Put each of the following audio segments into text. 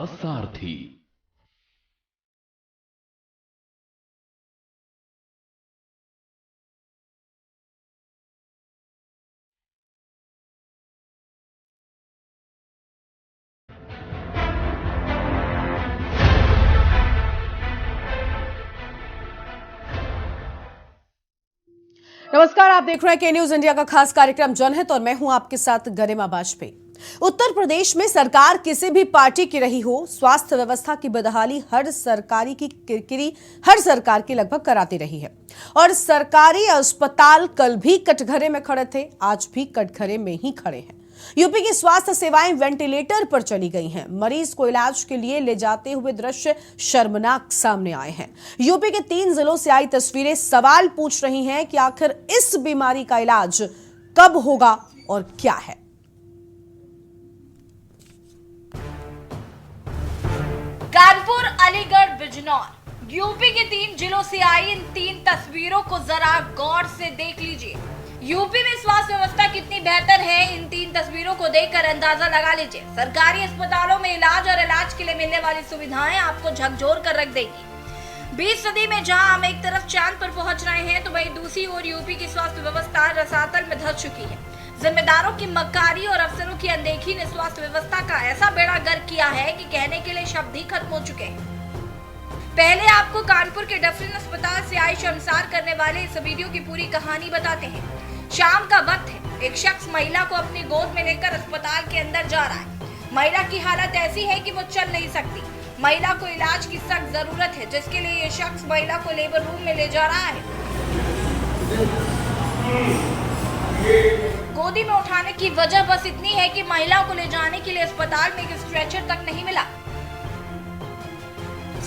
सारथी। नमस्कार, आप देख रहे हैं के न्यूज इंडिया का खास कार्यक्रम जनहित और मैं हूं आपके साथ गरिमा वाजपेयी। उत्तर प्रदेश में सरकार किसी भी पार्टी की रही हो, स्वास्थ्य व्यवस्था की बदहाली हर सरकारी की किरकिरी हर सरकार की लगभग कराती रही है और सरकारी अस्पताल कल भी कटघरे में खड़े थे, आज भी कटघरे में ही खड़े हैं। यूपी की स्वास्थ्य सेवाएं वेंटिलेटर पर चली गई हैं। मरीज को इलाज के लिए ले जाते हुए दृश्य शर्मनाक सामने आए हैं। यूपी के 3 जिलों से आई तस्वीरें सवाल पूछ रही हैं कि आखिर इस बीमारी का इलाज कब होगा और क्या है। कानपुर, अलीगढ़, बिजनौर, यूपी के 3 जिलों से आई इन 3 तस्वीरों को जरा गौर से देख लीजिए। यूपी में स्वास्थ्य व्यवस्था कितनी बेहतर है, इन 3 तस्वीरों को देखकर अंदाजा लगा लीजिए। सरकारी अस्पतालों में इलाज और इलाज के लिए मिलने वाली सुविधाएं आपको झकझोर कर रख देगी। 20 सदी में जहां हम एक तरफ चांद पर पहुंच रहे हैं, तो वहीं दूसरी ओर यूपी की स्वास्थ्य व्यवस्था रसातल में धंस चुकी है। जिम्मेदारों की मक्कारी और अफसरों की अनदेखी ने स्वास्थ्य व्यवस्था का ऐसा बेड़ा गर्क किया है कि कहने के लिए शब्द ही खत्म हो चुके हैं। पहले आपको कानपुर के डफरिन अस्पताल से आई शर्मसार करने वाले इस वीडियो की पूरी कहानी बताते हैं। शाम का वक्त है, एक शख्स महिला को अपनी गोद में लेकर अस्पताल के अंदर जा रहा है। महिला की हालत ऐसी है कि वो चल नहीं सकती। महिला को इलाज की सख्त जरूरत है, जिसके लिए ये शख्स महिला को लेबर रूम में ले जा रहा है। गोदी में उठाने की वजह बस इतनी है कि महिला को ले जाने के लिए अस्पताल में एक स्ट्रेचर तक नहीं मिला।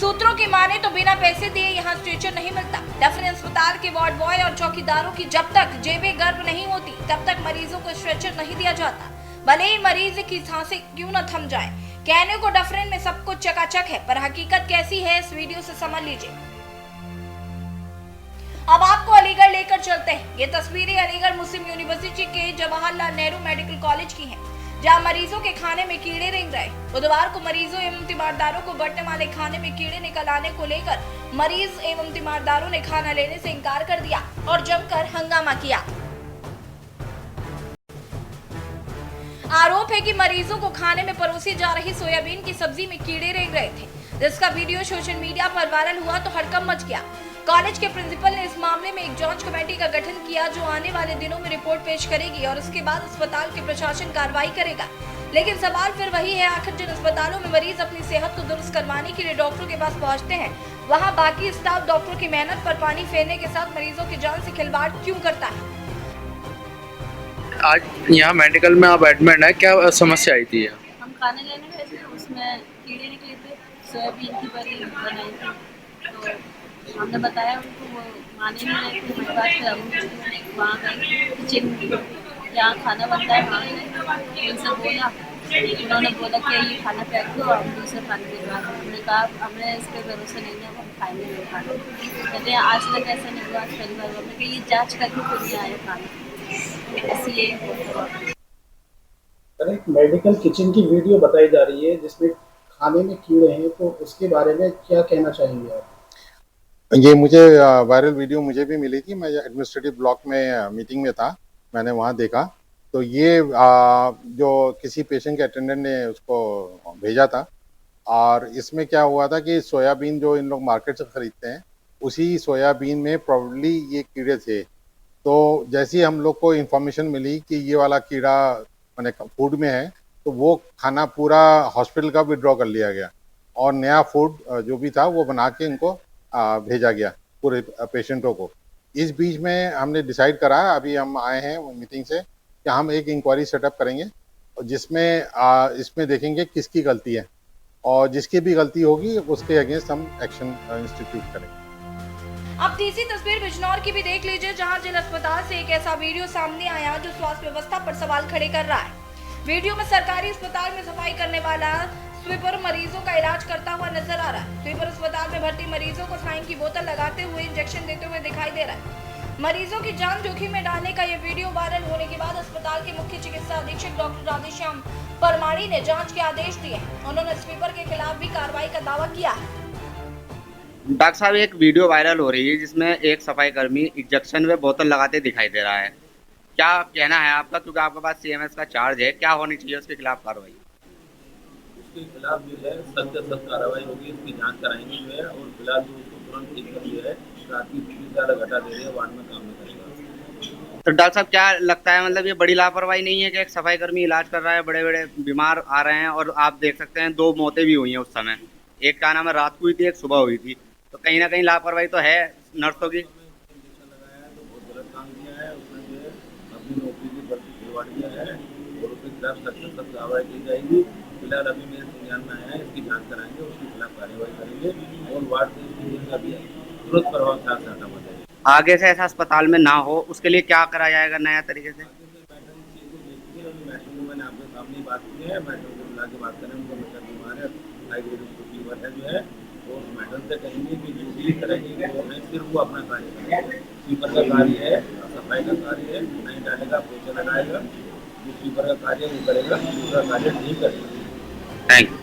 सूत्रों की माने तो बिना पैसे दिए यहाँ स्ट्रेचर नहीं मिलता। डफरिन अस्पताल के वार्ड बॉय और चौकीदारों की जब तक जेबें गर्म नहीं होती, तब तक मरीजों को स्ट्रेचर नहीं दिया जाता, भले ही मरीज की सांसें क्यों न थम जाए। कहने को डफरिन में सब कुछ चकाचक है, पर हकीकत कैसी है इस वीडियो से समझ लीजिए। अब आपको अलीगढ़ लेकर चलते हैं। ये तस्वीरें अलीगढ़ मुस्लिम यूनिवर्सिटी के जवाहरलाल नेहरू मेडिकल कॉलेज की हैं, जहां मरीजों के खाने में कीड़े रेंग रहे। बुधवार को मरीजों एवं तीमारदारों को बंटने वाले खाने में कीड़े निकल आने को लेकर मरीज एवं तीमारदारों ने खाना लेने से इनकार कर दिया और जमकर हंगामा किया। आरोप है कि मरीजों को खाने में परोसी जा रही सोयाबीन की सब्जी में कीड़े रेंग रहे थे, जिसका वीडियो सोशल मीडिया पर वायरल हुआ तो हड़कंप मच गया। कॉलेज के प्रिंसिपल ने इस मामले में एक जांच कमेटी का गठन किया, जो आने वाले दिनों में रिपोर्ट पेश करेगी और उसके बाद अस्पताल के प्रशासन कार्रवाई करेगा। लेकिन सवाल फिर वही है, आखिर जिन अस्पतालों में मरीज अपनी सेहत को दुरुस्त करवाने के लिए डॉक्टरों के पास पहुंचते हैं, वहां बाकी स्टाफ डॉक्टरों की मेहनत पर पानी फेरने के साथ मरीजों की जान से खिलवाड़ क्यों करता है। आज यहाँ मेडिकल में आप एडमिट है, क्या समस्या आई थी? हम खाने लेने गए थे, उसमें कीड़े निकले थे, सोयाबीन की बड़ी बनाई थी, तो हमने बताया उनको, वो माने नहीं रहे थे। हमारे पास फिर हम वहाँ गए किचन जहाँ खाना बनता है, वहाँ गए, उनसे बोला, उन्होंने बोला कि ये खाना पैक दो और दूसरा खाना भिजवा। हमने कहा हमें इस पर भरोसा नहीं है, हम खाएंगे नहीं खाना। कहते हैं आज तक ऐसा नहीं हुआ, पहली बार हमने कहा ये जाँच करके फिर नहीं आया खाना, इसलिए एक मेडिकल किचन की वीडियो बताई जा रही है जिसमें खाने में कीड़े हैं, तो उसके बारे में क्या कहना चाहेंगे आप? ये मुझे वायरल वीडियो मुझे भी मिली थी। मैं एडमिनिस्ट्रेटिव ब्लॉक में मीटिंग में था, मैंने वहाँ देखा। तो ये जो किसी पेशेंट के अटेंडेंट ने उसको भेजा था, और इसमें क्या हुआ था कि सोयाबीन जो इन लोग मार्केट से ख़रीदते हैं, उसी सोयाबीन में प्रॉब्ली ये कीड़े थे। तो जैसे ही हम लोग को इन्फॉर्मेशन मिली कि ये वाला कीड़ा मैंने फूड में है, तो वो खाना पूरा हॉस्पिटल का विड्रॉ कर लिया गया और नया फूड जो भी था वो बना के इनको भेजा गया पूरे पेशेंटों को। इस बीच में हमने डिसाइड करा, अभी हम आए हैं मीटिंग से, कि हम एक इंक्वायरी सेटअप करेंगे जिसमें इसमें देखेंगे किसकी गलती है, और जिसकी भी गलती होगी उसके अगेंस्ट हम एक्शन इंस्टीट्यूट करेंगे। अब तीसरी तस्वीर बिजनौर की भी देख लीजिए, जहां जिला अस्पताल से एक ऐसा वीडियो सामने आया जो स्वास्थ्य व्यवस्था पर सवाल खड़े कर रहा है। वीडियो में सरकारी अस्पताल में सफाई करने वाला स्वीपर मरीजों का इलाज करता हुआ नजर आ रहा है। स्वीपर अस्पताल में भर्ती मरीजों को साइन की बोतल लगाते हुए इंजेक्शन देते हुए दिखाई दे रहा है। मरीजों की जान जोखिम में डालने का ये वीडियो वायरल होने के बाद अस्पताल के मुख्य चिकित्सा अधीक्षक डॉक्टर राधेश्याम परमाणी ने जांच के आदेश दिए। उन्होंने स्वीपर के खिलाफ भी कार्रवाई का दावा किया है। डॉक्टर साहब, एक वीडियो वायरल हो रही है जिसमें एक सफाई कर्मी इंजेक्शन में बोतल लगाते दिखाई दे रहा है। क्या कहना है आपका, क्योंकि आपके पास सीएमएस का चार्ज है, क्या होनी चाहिए उसके खिलाफ कार्रवाई? उसके खिलाफ जो है सख्त से सख्त कार्रवाई होगी, इसकी जांच कराएंगे जो है, और फिलहाल जो उसको तुरंत एकदम जो है रात की फीस ज़्यादा घटा दे रही है, वार्ड में काम नहीं करेगा। तो डॉक्टर साहब, क्या लगता है, मतलब ये बड़ी लापरवाही नहीं है कि एक सफाई कर्मी इलाज कर रहा है, बड़े बड़े बीमार आ रहे हैं, और आप देख सकते हैं 2 मौतें भी हुई हैं उस समय। एक का नाम है रात को हुई थी, एक सुबह हुई थी, तो कहीं ना कहीं लापरवाही तो है नर्सों की। इंजेक्शन लगाया है तो बहुत गलत काम किया है, उसने जो है अपनी नौकरी की भर्ती खिलवाड़ दिया है, और उसके खिलाफ सख्त से सख्त कार्रवाई की जाएगी। फिलहाल अभी मेरे संज्ञान में आया है, इसकी जांच कराएंगे, उसके खिलाफ कार्रवाई करेंगे, और वार्ड से इसकी जितना भी है तुरंत प्रभाव से हटा जाएगा। आगे से ऐसा अस्पताल में ना हो, उसके लिए क्या करा जाएगा नया तरीके से? मैडम को मैंने आपके सामने बात की है, मैडम को बुला के बात करें, उनको बच्चा बीमार है, हाईग्रेड फीवर है जो है, और मैडम से कहेंगे कि जो भी तरह की वो है सिर्फ वो अपना कार्य करेंगे। स्वीपर का कार्य है, सफाई का कार्य है, नहीं डालेगा, पोछा लगाएगा, जो स्वीपर का कार्य वो करेगा, दूसरा कार्य नहीं करेगा। Thank you.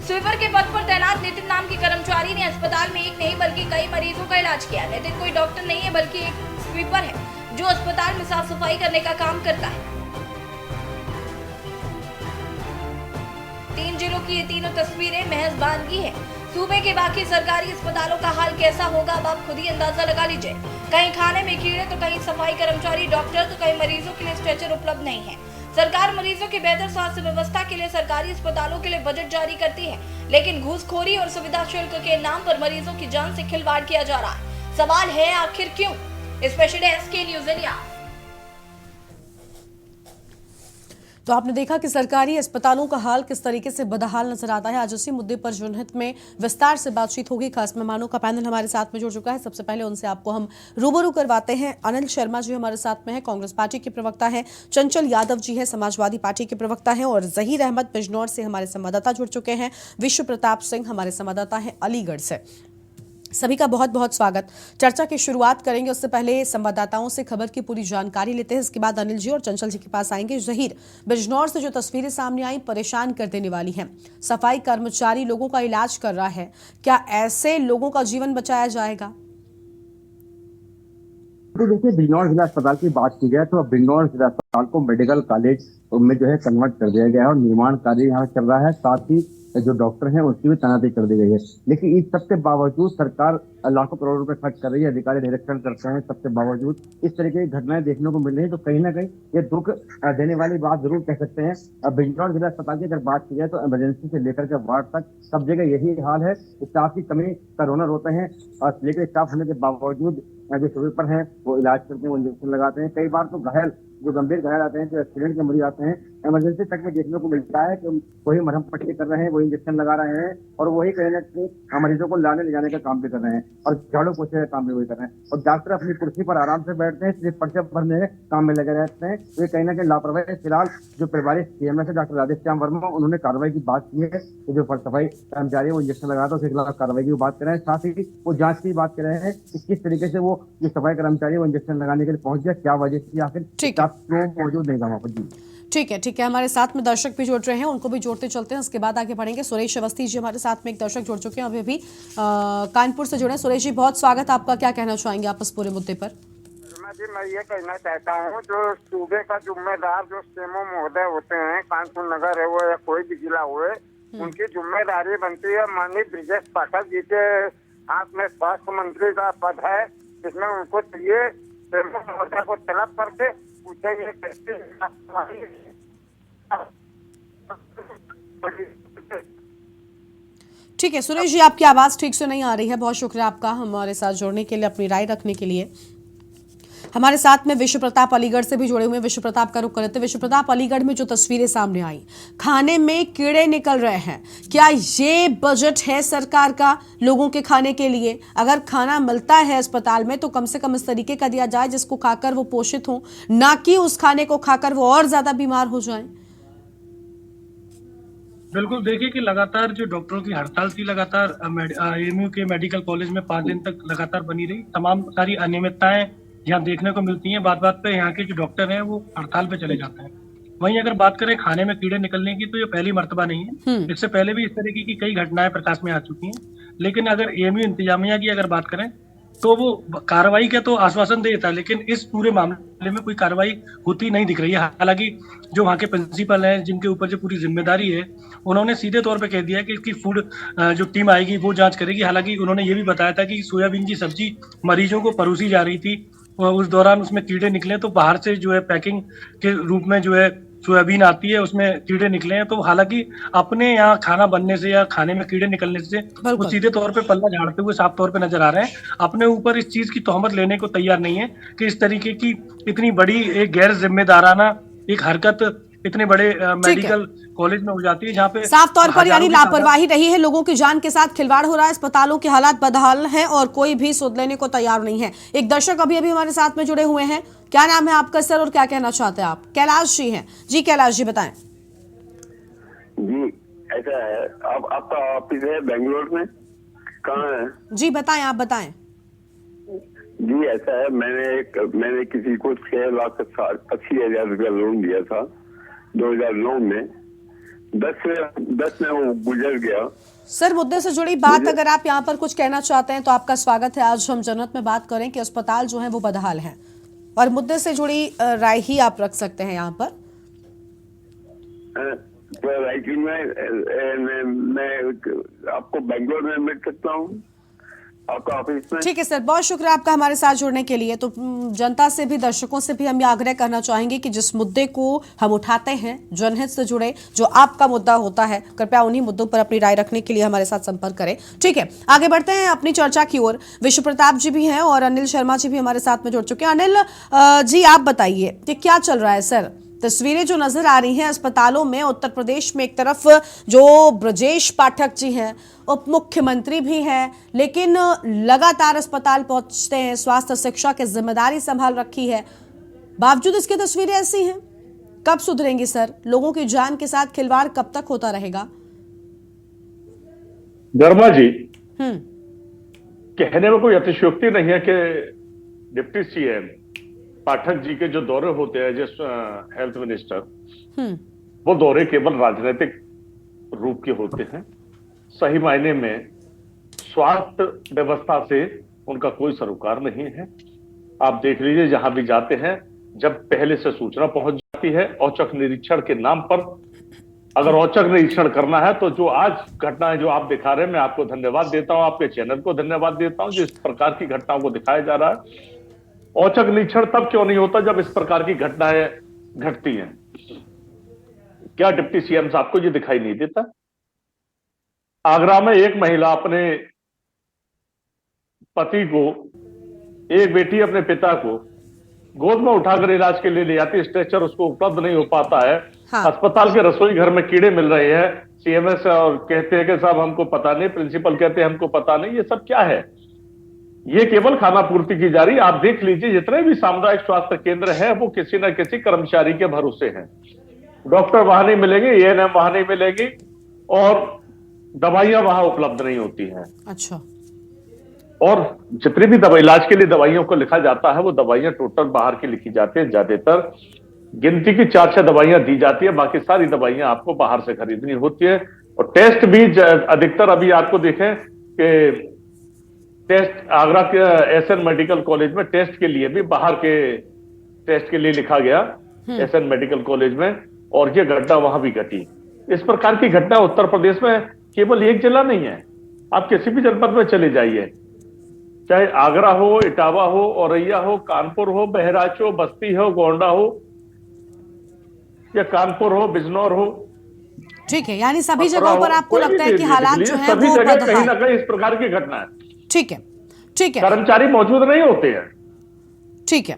स्वीपर के पद पर तैनात नितिन नाम के कर्मचारी ने अस्पताल में एक नहीं बल्कि कई मरीजों का इलाज किया। नितिन कोई डॉक्टर नहीं है बल्कि एक स्वीपर है जो अस्पताल में साफ सफाई करने का काम करता है। 3 जिलों की ये तीनों तस्वीरें महज बानगी है। सूबे के बाकी सरकारी अस्पतालों का हाल कैसा होगा, अब आप खुद ही अंदाजा लगा लीजिए। कहीं खाने में कीड़े तो कहीं सफाई कर्मचारी डॉक्टर, तो कहीं मरीजों के लिए स्ट्रेचर उपलब्ध नहीं है। सरकार मरीजों की बेहतर स्वास्थ्य व्यवस्था के लिए सरकारी अस्पतालों के लिए बजट जारी करती है, लेकिन घूसखोरी और सुविधा शुल्क के नाम पर मरीजों की जान से खिलवाड़ किया जा रहा है। सवाल है आखिर क्यों? स्पेशल डेस्क के न्यूज़ इंडिया। तो आपने देखा कि सरकारी अस्पतालों का हाल किस तरीके से बदहाल नजर आता है। आज उसी मुद्दे पर जनहित में विस्तार से बातचीत होगी। खास मेहमानों का पैनल हमारे साथ में जुड़ चुका है। सबसे पहले उनसे आपको हम रूबरू करवाते हैं। अनिल शर्मा जी हमारे साथ में है, कांग्रेस पार्टी के प्रवक्ता हैं। चंचल यादव जी है, समाजवादी पार्टी के प्रवक्ता हैं। और जहीर अहमद बिजनौर से हमारे संवाददाता जुड़ चुके हैं। विश्व प्रताप सिंह हमारे संवाददाता हैं अलीगढ़ से। सभी का बहुत बहुत स्वागत। चर्चा की शुरुआत करेंगे, उससे पहले संवाददाताओं से खबर की पूरी जानकारी लेते हैं। इसके बाद अनिल जी और चंचल जी के पास आएंगे। जहीर, बिजनौर से जो तस्वीरें सामने आई परेशान कर देने वाली हैं। सफाई कर्मचारी लोगों का इलाज कर रहा है, क्या ऐसे लोगों का जीवन बचाया जाएगा? तो देखिए, बिजनौर जिला अस्पताल की बात की जाए तो अब बिजनौर जिला अस्पताल को मेडिकल कॉलेज में जो है कन्वर्ट कर दिया गया है, और निर्माण कार्य यहाँ चल रहा है। साथ ही जो डॉक्टर हैं उसकी भी तैनाती कर दी गई है। लेकिन इस सबके बावजूद सरकार लाखों करोड़ रुपए खर्च कर रही है, अधिकारी निरीक्षण करते हैं, सबके बावजूद इस तरीके की घटनाएं देखने को मिल रही है। तो कहीं ना कहीं ये दुख देने वाली बात जरूर कह सकते हैं। अब बिजनौर जिला अस्पताल की अगर बात की जाए तो इमरजेंसी से लेकर के वार्ड तक सब जगह यही हाल है। स्टाफ की कमी का रोना रोते हैं, और लेकिन स्टाफ होने के बावजूद जो स्वीपर हैं वो इलाज करते हैं, वो इंजेक्शन लगाते हैं। कई बार तो घायल, जो गंभीर घायल आते हैं, जो एक्सीडेंट के मरीज आते हैं, इमरजेंसी तक में देखने को मिलता है कि वही मरहम पट्टी कर रहे हैं, वही इंजेक्शन लगा रहे हैं, और वही कहीं ना कहीं मरीजों को लाने ले जाने का काम भी कर रहे हैं, और झाड़ू पोछे का काम भी वही कर रहे हैं। और डॉक्टर अपनी कुर्सी पर आराम से बैठते हैं, सिर्फ पर्चे भरने के काम में लगे रहते हैं। तो ये कहीं ना कहीं लापरवाही। फिलहाल जो प्रभारी सीएमएस है डॉक्टर राधेश्याम वर्मा, उन्होंने कार्रवाई की बात की है कि जो सफाई कर्मचारी है वो इंजेक्शन लगा था उसके खिलाफ कार्रवाई की बात कर रहे हैं। साथ ही वो जांच की बात कर रहे हैं कि किस तरीके से वो जो सफाई कर्मचारी वो इंजेक्शन लगाने के लिए पहुंच गया, क्या वजह थी, आखिर क्यों मौजूद नहीं था वहां पर। जी ठीक है। हमारे साथ में दर्शक भी जुड़ रहे हैं, उनको भी जोड़ते चलते हैं, उसके बाद आगे बढ़ेंगे। सुरेश अवस्थी जी हमारे साथ में एक दर्शक जुड़ चुके हैं, अभी भी कानपुर से जुड़े। सुरेश जी, बहुत स्वागत आपका। क्या कहना चाहेंगे आप इस पूरे मुद्दे पर? जी, मैं ये कहना चाहता हूँ, जो सूबे का जिम्मेदार जो सीएमओ महोदय होते हैं, कानपुर नगर है वो या कोई भी जिला हुए, उनकी जिम्मेदारी बनती है। माननीय ब्रिजेश पाठक जी के हाथ में स्वास्थ्य मंत्री का पद है, जिसमें उनको चाहिए सीएमओ महोदय को तलब करके पूछेंगे ठीक है सुरेश जी, आपकी आवाज ठीक से नहीं आ रही है। बहुत शुक्रिया आपका हमारे साथ जुड़ने के लिए, अपनी राय रखने के लिए। हमारे साथ में विश्व प्रताप अलीगढ़ से भी जुड़े हुए हैं। विश्व प्रताप का रुख करते। विश्व प्रताप, अलीगढ़ में जो तस्वीरें सामने आई, खाने में कीड़े निकल रहे हैं, क्या ये बजट है सरकार का लोगों के खाने के लिए? अगर खाना मिलता है अस्पताल में तो कम से कम इस तरीके का दिया जाए जिसको खाकर वो पोषित हो, ना कि उस खाने को खाकर वो और ज्यादा बीमार हो जाए। बिल्कुल, देखिए कि लगातार जो डॉक्टरों की हड़ताल थी, लगातार एएमयू के मेडिकल कॉलेज में 5 दिन तक लगातार बनी रही। तमाम सारी अनियमितताएं यहाँ देखने को मिलती हैं। बात बात पे यहाँ के जो डॉक्टर हैं वो हड़ताल पे चले जाते हैं। वहीं अगर बात करें खाने में कीड़े निकलने की, तो ये पहली मर्तबा नहीं है। इससे पहले भी इस तरीके की कई घटनाएं प्रकाश में आ चुकी हैं। लेकिन अगर एएमयू इंतजामिया की अगर बात करें तो वो कार्रवाई का तो आश्वासन देता है, लेकिन इस पूरे मामले में कोई कार्रवाई होती नहीं दिख रही है। हालांकि जो वहाँ के प्रिंसिपल हैं, जिनके ऊपर जो पूरी जिम्मेदारी है, उन्होंने सीधे तौर पे कह दिया कि इसकी फूड जो टीम आएगी वो जांच करेगी। हालांकि उन्होंने ये भी बताया था कि सोयाबीन की सब्जी मरीजों को परोसी जा रही थी, उस दौरान उसमें कीड़े निकले, तो बाहर से जो है पैकिंग के रूप में जो है सोयाबीन आती है, उसमें कीड़े निकले हैं। तो हालांकि अपने यहाँ खाना बनने से या खाने में कीड़े निकलने से वो सीधे तौर पे पल्ला झाड़ते हुए साफ तौर पे नजर आ रहे हैं। अपने ऊपर इस चीज की तोहमत लेने को तैयार नहीं है कि इस तरीके की इतनी बड़ी एक गैर जिम्मेदाराना एक हरकत इतने बड़े मेडिकल कॉलेज में हो जाती है, जहाँ पे साफ तौर पर यानी लापरवाही रही है, लोगों की जान के साथ खिलवाड़ हो रहा है, अस्पतालों के हालात बदहाल हैं और कोई भी सुध लेने को तैयार नहीं है। एक दर्शक अभी हमारे साथ में जुड़े हुए हैं। क्या नाम है आपका सर और क्या कहना चाहते हैं आप? कैलाश जी हैं जी। कैलाश जी बताएं। जी ऐसा है, अब आपका ऑफिस है बेंगलोर में, कहाँ है? जी बताएं, आप बताएं। जी ऐसा है, मैंने किसी को 6,80,000 रुपया लोन दिया था 2009 में। 10 में वो गुजर गया। सर मुद्दे से जुड़ी बात अगर आप यहाँ पर कुछ कहना चाहते हैं तो आपका स्वागत है। आज हम जनत में बात करें कि अस्पताल जो है वो बदहाल है और मुद्दे से जुड़ी राय ही आप रख सकते हैं यहाँ पर। राइटिंग में मैं आपको बेंगलोर में मिल सकता हूँ आपका ऑफिस में? ठीक है सर, बहुत शुक्रिया आपका हमारे साथ जुड़ने के लिए। तो जनता से भी, दर्शकों से भी हम ये आग्रह करना चाहेंगे कि जिस मुद्दे को हम उठाते हैं जनहित से जुड़े, जो आपका मुद्दा होता है, कृपया उन्हीं मुद्दों पर अपनी राय रखने के लिए हमारे साथ संपर्क करें। ठीक है, आगे बढ़ते हैं अपनी चर्चा की ओर। विश्व प्रताप जी भी हैं और अनिल शर्मा जी भी हमारे साथ में जुड़ चुके हैं। अनिल जी आप बताइए कि क्या चल रहा है सर? तस्वीरें जो नजर आ रही हैं अस्पतालों में उत्तर प्रदेश में, एक तरफ जो ब्रजेश पाठक जी हैं, उप मुख्यमंत्री भी हैं, लेकिन लगातार अस्पताल पहुंचते हैं, स्वास्थ्य शिक्षा की जिम्मेदारी संभाल रखी है, बावजूद इसकी तस्वीरें ऐसी हैं। कब सुधरेंगी सर? लोगों की जान के साथ खिलवाड़ कब तक होता रहेगा? गर्मा जी, कहने में कोई अतिशयोक्ति नहीं है कि डिप्टी सीएम पाठक जी के जो दौरे होते हैं जिस हेल्थ मिनिस्टर, वो दौरे केवल राजनीतिक रूप के होते हैं। सही मायने में स्वास्थ्य व्यवस्था से उनका कोई सरोकार नहीं है। आप देख लीजिए, जहां भी जाते हैं, जब पहले से सूचना पहुंच जाती है औचक निरीक्षण के नाम पर, अगर औचक निरीक्षण करना है तो जो आज घटनाएं जो आप दिखा रहे हैं, मैं आपको धन्यवाद देता हूं, आपके चैनल को धन्यवाद देता हूं जो इस प्रकार की घटनाओं को दिखाया जा रहा है। औचक निरीक्षण तब क्यों नहीं होता जब इस प्रकार की घटनाएं घटती हैं? क्या डिप्टी सीएम साहब को ये दिखाई नहीं देता? आगरा में एक महिला अपने पति को, एक बेटी अपने पिता को गोद में उठाकर इलाज के लिए ले जाती है, स्ट्रेचर उसको उपलब्ध नहीं हो पाता है। हाँ। अस्पताल के रसोई घर में कीड़े मिल रहे हैं, सीएमएस और कहते हैं कि साहब हमको पता नहीं, प्रिंसिपल कहते हैं हमको पता नहीं। ये सब क्या है? ये केवल खाना पूर्ति की जा रही है। आप देख लीजिए, जितने भी सामुदायिक स्वास्थ्य केंद्र है वो किसी न किसी कर्मचारी के भरोसे हैं। डॉक्टर वहां नहीं मिलेंगे, एएनएम वहां नहीं मिलेगी और दवाइयां वहां उपलब्ध नहीं होती हैं। अच्छा। और जितनी भी दवाई, इलाज के लिए दवाइयों को लिखा जाता है, वो दवाइयां टोटल बाहर की लिखी जाती है। ज्यादातर गिनती की 4-6 दवाइयां दी जाती है, बाकी सारी दवाइयां आपको बाहर से खरीदनी होती है। और टेस्ट भी अधिकतर, अभी आपको देखें कि टेस्ट आगरा के एसएन मेडिकल कॉलेज में टेस्ट के लिए भी बाहर के टेस्ट के लिए लिखा गया एसएन मेडिकल कॉलेज में, और ये घटना वहां भी घटी। इस प्रकार की घटना उत्तर प्रदेश में केवल एक जिला नहीं है, आप किसी भी जनपद में चले जाइए, चाहे आगरा हो, इटावा हो, औरैया हो, कानपुर हो, बहराइच हो, बस्ती हो, गोंडा हो या कानपुर हो, बिजनौर हो। ठीक है, यानी सभी जगहों पर आपको लगता है कि हालात जो है सभी वो जगह कहीं ना कहीं इस प्रकार की घटना है। ठीक है, ठीक है, कर्मचारी मौजूद नहीं होते हैं। ठीक है,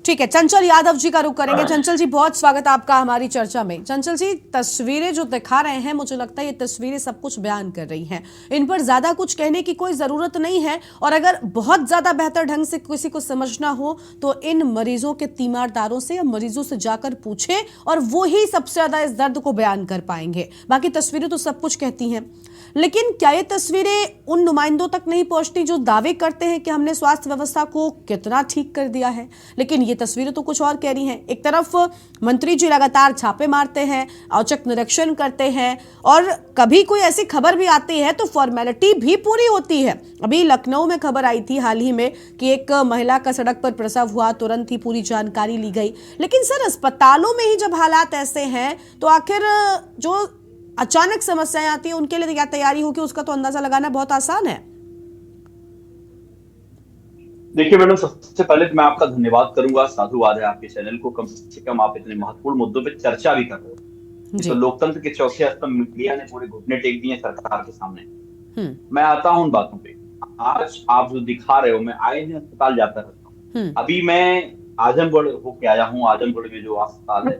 ठीक है। चंचल यादव जी का रुख करेंगे। चंचल जी, बहुत स्वागत आपका हमारी चर्चा में। चंचल जी, तस्वीरें जो दिखा रहे हैं, मुझे लगता है ये तस्वीरें सब कुछ बयान कर रही हैं, इन पर ज्यादा कुछ कहने की कोई जरूरत नहीं है। और अगर बहुत ज्यादा बेहतर ढंग से किसी को समझना हो तो इन मरीजों के तीमारदारों से या मरीजों से जाकर पूछे और वो ही सबसे ज्यादा इस दर्द को बयान कर पाएंगे। बाकी तस्वीरें तो सब कुछ कहती हैं। लेकिन क्या ये तस्वीरें उन नुमाइंदों तक नहीं पहुंचती जो दावे करते हैं कि हमने स्वास्थ्य व्यवस्था को कितना ठीक कर दिया है? लेकिन ये तस्वीरें तो कुछ और कह रही हैं। एक तरफ मंत्री जी लगातार छापे मारते हैं, औचक निरीक्षण करते हैं, और कभी कोई ऐसी खबर भी आती है तो फॉर्मेलिटी भी पूरी होती है। अभी लखनऊ में खबर आई थी हाल ही में कि एक महिला का सड़क पर प्रसव हुआ, तुरंत ही पूरी जानकारी ली गई। लेकिन सर, अस्पतालों में ही जब हालात ऐसे हैं तो आखिर जो अचानक समस्याएं आती हैं उनके लिए क्या तैयारी होगी, उसका तो अंदाजा लगाना बहुत आसान है। देखिए मैडम, सबसे पहले तो मैं आपका धन्यवाद करूंगा, साधुवाद है आपके चैनल को, कम से कम आप इतने महत्वपूर्ण मुद्दों पे चर्चा भी कर रहे हो। तो लोकतंत्र के चौथे स्तंभ मीडिया ने पूरे घुटने टेक दिए सरकार के सामने। मैं आता हूं उन बातों पे। आज आप जो दिखा रहे हो, मैं आए दिन अस्पताल जाता रहता हूँ। अभी मैं आजमगढ़ होके आया हूँ। आजमगढ़ में जो अस्पताल है,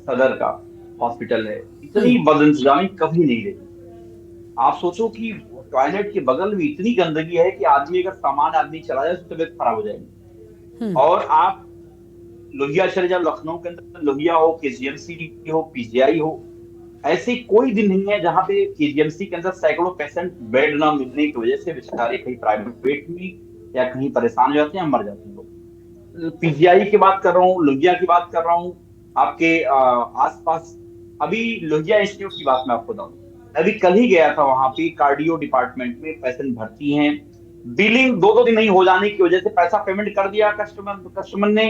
सदर का हॉस्पिटल है, इतनी बदइंतजामी कभी नहीं रही। आप सोचो कि टॉयलेट के बगल में इतनी गंदगी है कि आदमी, अगर सामान आदमी चला जाए तो तबीयत खराब हो जाएगी। और आप लोहिया चले जाओ, लखनऊ के अंदर लोहिया हो, केजीएमसी हो, पीजीआई हो, ऐसी कोई दिन नहीं है जहां पे केजीएमसी के अंदर सैकड़ों पेशेंट बेड ना मिलने की वजह से बेचारे कहीं प्राइवेट में या कहीं परेशान हो जाते हैं, मर जाते हैं लोग। पीजीआई की बात कर रहा हूँ, लोहिया की बात कर रहा हूँ, आपके आसपास। अभी लोहिया इंस्टीट्यूट की बात मैं आपको बताऊं, अभी कल ही गया था वहां पे, कार्डियो डिपार्टमेंट में पेशेंट भर्ती हैं, बिलिंग 2-2 दिन नहीं हो जाने की वजह से पैसा पेमेंट कर दिया कस्टमर ने,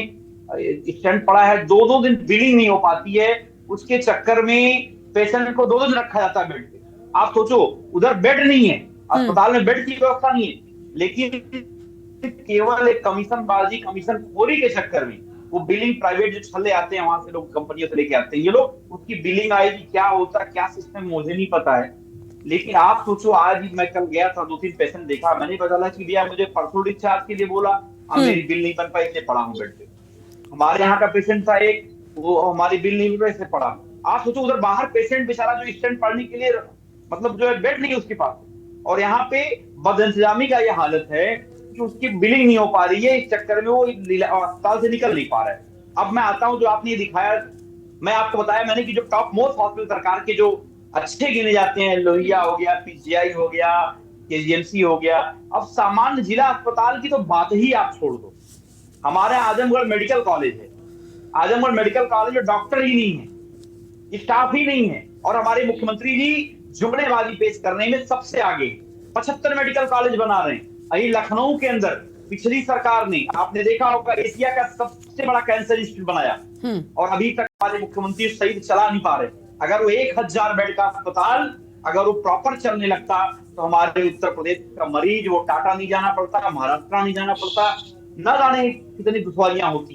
स्टैंड पड़ा है, 2-2 दिन बिलिंग नहीं हो पाती है। उसके चक्कर में पेशेंट को 2-2 दिन रखा जाता है बेड पे। आप सोचो, उधर बेड नहीं है, अस्पताल में बेड की व्यवस्था नहीं है, लेकिन केवल एक कमीशनबाजी, कमीशन खोरी के चक्कर में वो बिलिंग, प्राइवेट जो छल्ले आते हैं वहां से लोग कंपनियों से लेके आते हैं ये लोग, उसकी बिलिंग आएगी, क्या होता है क्या सिस्टम मुझे नहीं पता है। लेकिन आप सोचो, आज मैं कल गया था, 2-3 पेशेंट देखा, मैंने बताया कि भैया मुझे परसों डिस्चार्ज के लिए बोला, अब मेरी बिल नहीं बन पाई, इसलिए पड़ा हूँ बेड पे। हमारे यहाँ का पेशेंट था एक, वो हमारी बिल नहीं बन पाई, इसलिए पड़ा। आप सोचो, उधर बाहर पेशेंट बेचारा जो स्टैंड पढ़ने के लिए, मतलब जो है बेड नहीं है उसके पास, और यहाँ पे बदइंतजामी का ये हालत है कि उसकी बिलिंग नहीं हो पा रही है, इस चक्कर में वो अस्पताल से निकल नहीं पा रहा है। अब मैं आता हूं, जो आपने दिखाया, मैं आपको बताया मैंने कि जो टॉप मोस्ट हॉस्पिटल सरकार के जो अच्छे गिने जाते हैं, लोहिया हो गया, पीजीआई हो गया, केजीएमसी हो गया, अब सामान्य जिला अस्पताल की तो बात ही आप छोड़ दो। हमारे आजमगढ़ मेडिकल कॉलेज है, आजमगढ़ मेडिकल कॉलेज में डॉक्टर ही नहीं है, स्टाफ ही नहीं है, और हमारे मुख्यमंत्री जी जुमलेबाजी पेश करने में सबसे आगे, 75 मेडिकल कॉलेज बना रहे हैं। अभी लखनऊ के अंदर पिछली सरकार ने, आपने देखा होगा, एशिया का सबसे बड़ा कैंसर इंस्टीट्यूट बनाया, और अभी तक हमारे मुख्यमंत्री सही चला नहीं पा रहे। अगर वो 1000 बेड का अस्पताल अगर वो प्रॉपर चलने लगता तो हमारे उत्तर प्रदेश का मरीज वो टाटा नहीं जाना पड़ता, महाराष्ट्र नहीं जाना पड़ता, न जाने कितनी दुश्वारियां होती।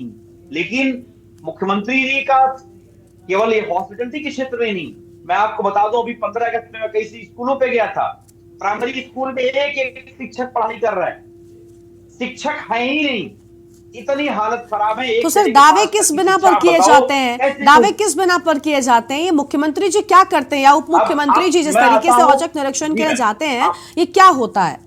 लेकिन मुख्यमंत्री जी का केवल ये हॉस्पिटलिटी के क्षेत्र में नहीं, मैं आपको बता दूं, अभी 15 अगस्त में मैं कई स्कूलों पे गया था, प्राइमरी स्कूल में एक शिक्षक पढ़ाई कर रहा है, शिक्षक है ही नहीं, इतनी हालत खराब है। तो सर, दावे किस बिना पर किए जाते हैं? दावे किस बिना पर किए जाते हैं? ये मुख्यमंत्री जी क्या करते हैं, या उप मुख्यमंत्री जी जिस तरीके से औचक निरीक्षण के लिए जाते हैं, ये क्या होता है?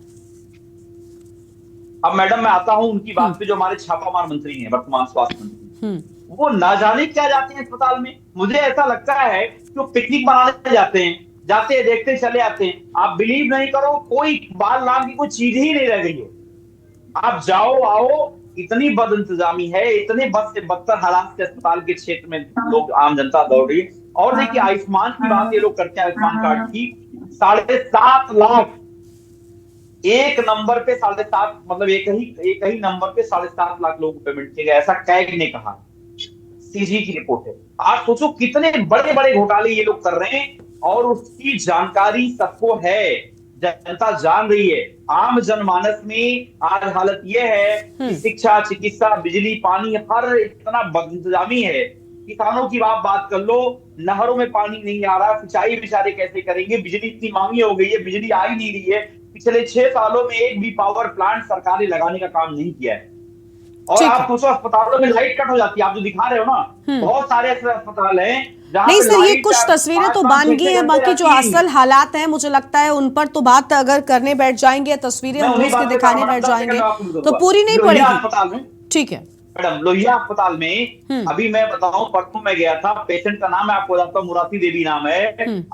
अब मैडम मैं आता हूं उनकी बात पे, जो हमारे छापामार मंत्री हैं, वर्तमान स्वास्थ्य मंत्री, वो ना जाने क्या जाते हैं अस्पताल में। मुझे ऐसा लगता है कि वो पिकनिक मनाने जाते हैं, देखते चले आते हैं। आप बिलीव नहीं करो, कोई बाल नाम की कोई चीज ही नहीं रह गई है। आप जाओ आओ, इतनी बद इंतजामी है, इतने बद से बदतर हालात के अस्पताल के क्षेत्र में लोग, आम जनता दौड़ रही है। और देखिए, आयुष्मान की बात ये लोग करते हैं, आयुष्मान कार्ड की 7.5 लाख एक नंबर पे, 7.5, मतलब एक ही नंबर पे 7.5 लाख लोगों को पेमेंट किया गया, ऐसा कैग ने कहा, सीजी की रिपोर्ट है। आप सोचो कितने बड़े बड़े घोटाले ये लोग कर रहे हैं, और उसकी जानकारी सबको है, जनता जान रही है। आम जनमानस में आज हालत यह है कि शिक्षा, चिकित्सा, बिजली, पानी, हर इतना बदइंतजामी है। किसानों की आप बात कर लो, नहरों में पानी नहीं आ रहा, सिंचाई बेचारे कैसे करेंगे, बिजली इतनी महंगी हो गई है, बिजली आ ही नहीं रही है। पिछले 6 सालों में एक भी पावर प्लांट सरकार ने लगाने का काम नहीं किया है। और आप सोचो, अस्पतालों में लाइट कट हो जाती है, आप जो दिखा रहे हो ना, बहुत सारे ऐसे अस्पताल हैं। नहीं सर, ये कुछ तस्वीरें तो बान गई हैं, बाकी जो असल हालात हैं, मुझे लगता है उन पर तो बात अगर करने बैठ जाएंगे, तस्वीरें हम उसके दिखाने बैठ जाएंगे तो पूरी नहीं पड़ेगी। ठीक है। मैडम लोहिया अस्पताल में अभी मैं बताऊं, परसों मैं गया था, पेशेंट का नाम मैं आपको बताता हूँ, मुराती देवी नाम है,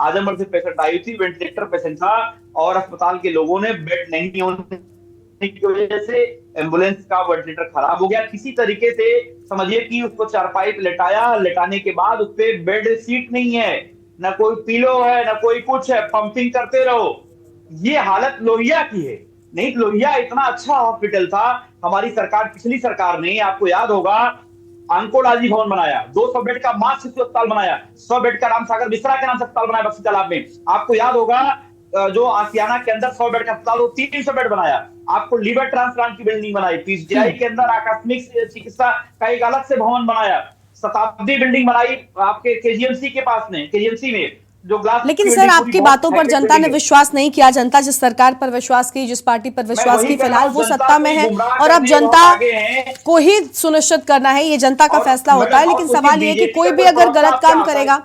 आजमगढ़ से पेशेंट आई थी, वेंटिलेटर पेशेंट था, और अस्पताल के लोगों ने बेड नहीं होने की वजह से एम्बुलेंस का वेंटिलेटर खराब हो गया। किसी तरीके से समझिए कि उसको चारपाई पे लेटाया, लेटाने के बाद उस पे बेड सीट नहीं है, ना कोई पिलो है, ना कोई कुछ है, पंपिंग करते रहो। ये हालत लोहिया की है। नहीं, लोहिया इतना अच्छा हॉस्पिटल था, हमारी सरकार, पिछली सरकार ने, आपको याद होगा, ऑन्कोलॉजी भवन बनाया, 200 बेड का मां शिशु अस्पताल बनाया, 100 बेड का राम सागर बिस्रा के नाम से अस्पताल बनाया बक्सी तालाब में। आपको याद होगा जो आसियाना के अंदर 100 बेड का अस्पताल, वो 300 बेड बनाया। आपको लीवर ट्रांसप्लांट की बिल्डिंग बनाई, पीजीआई के अंदर आकस्मिक चिकित्सा का एक अलग से भवन बनाया, शताब्दी बिल्डिंग बनाई आपके केजीएमसी के पास में, केजीएमसी में जो ग्लास। लेकिन सर, आपकी बातों पर जनता ने विश्वास नहीं किया। जनता जिस सरकार पर विश्वास की, जिस पार्टी पर विश्वास की, फिलहाल वो सत्ता में है, और अब जनता को ही सुनिश्चित करना है, ये जनता का फैसला होता है। लेकिन सवाल ये है कि कोई भी अगर गलत काम करेगा,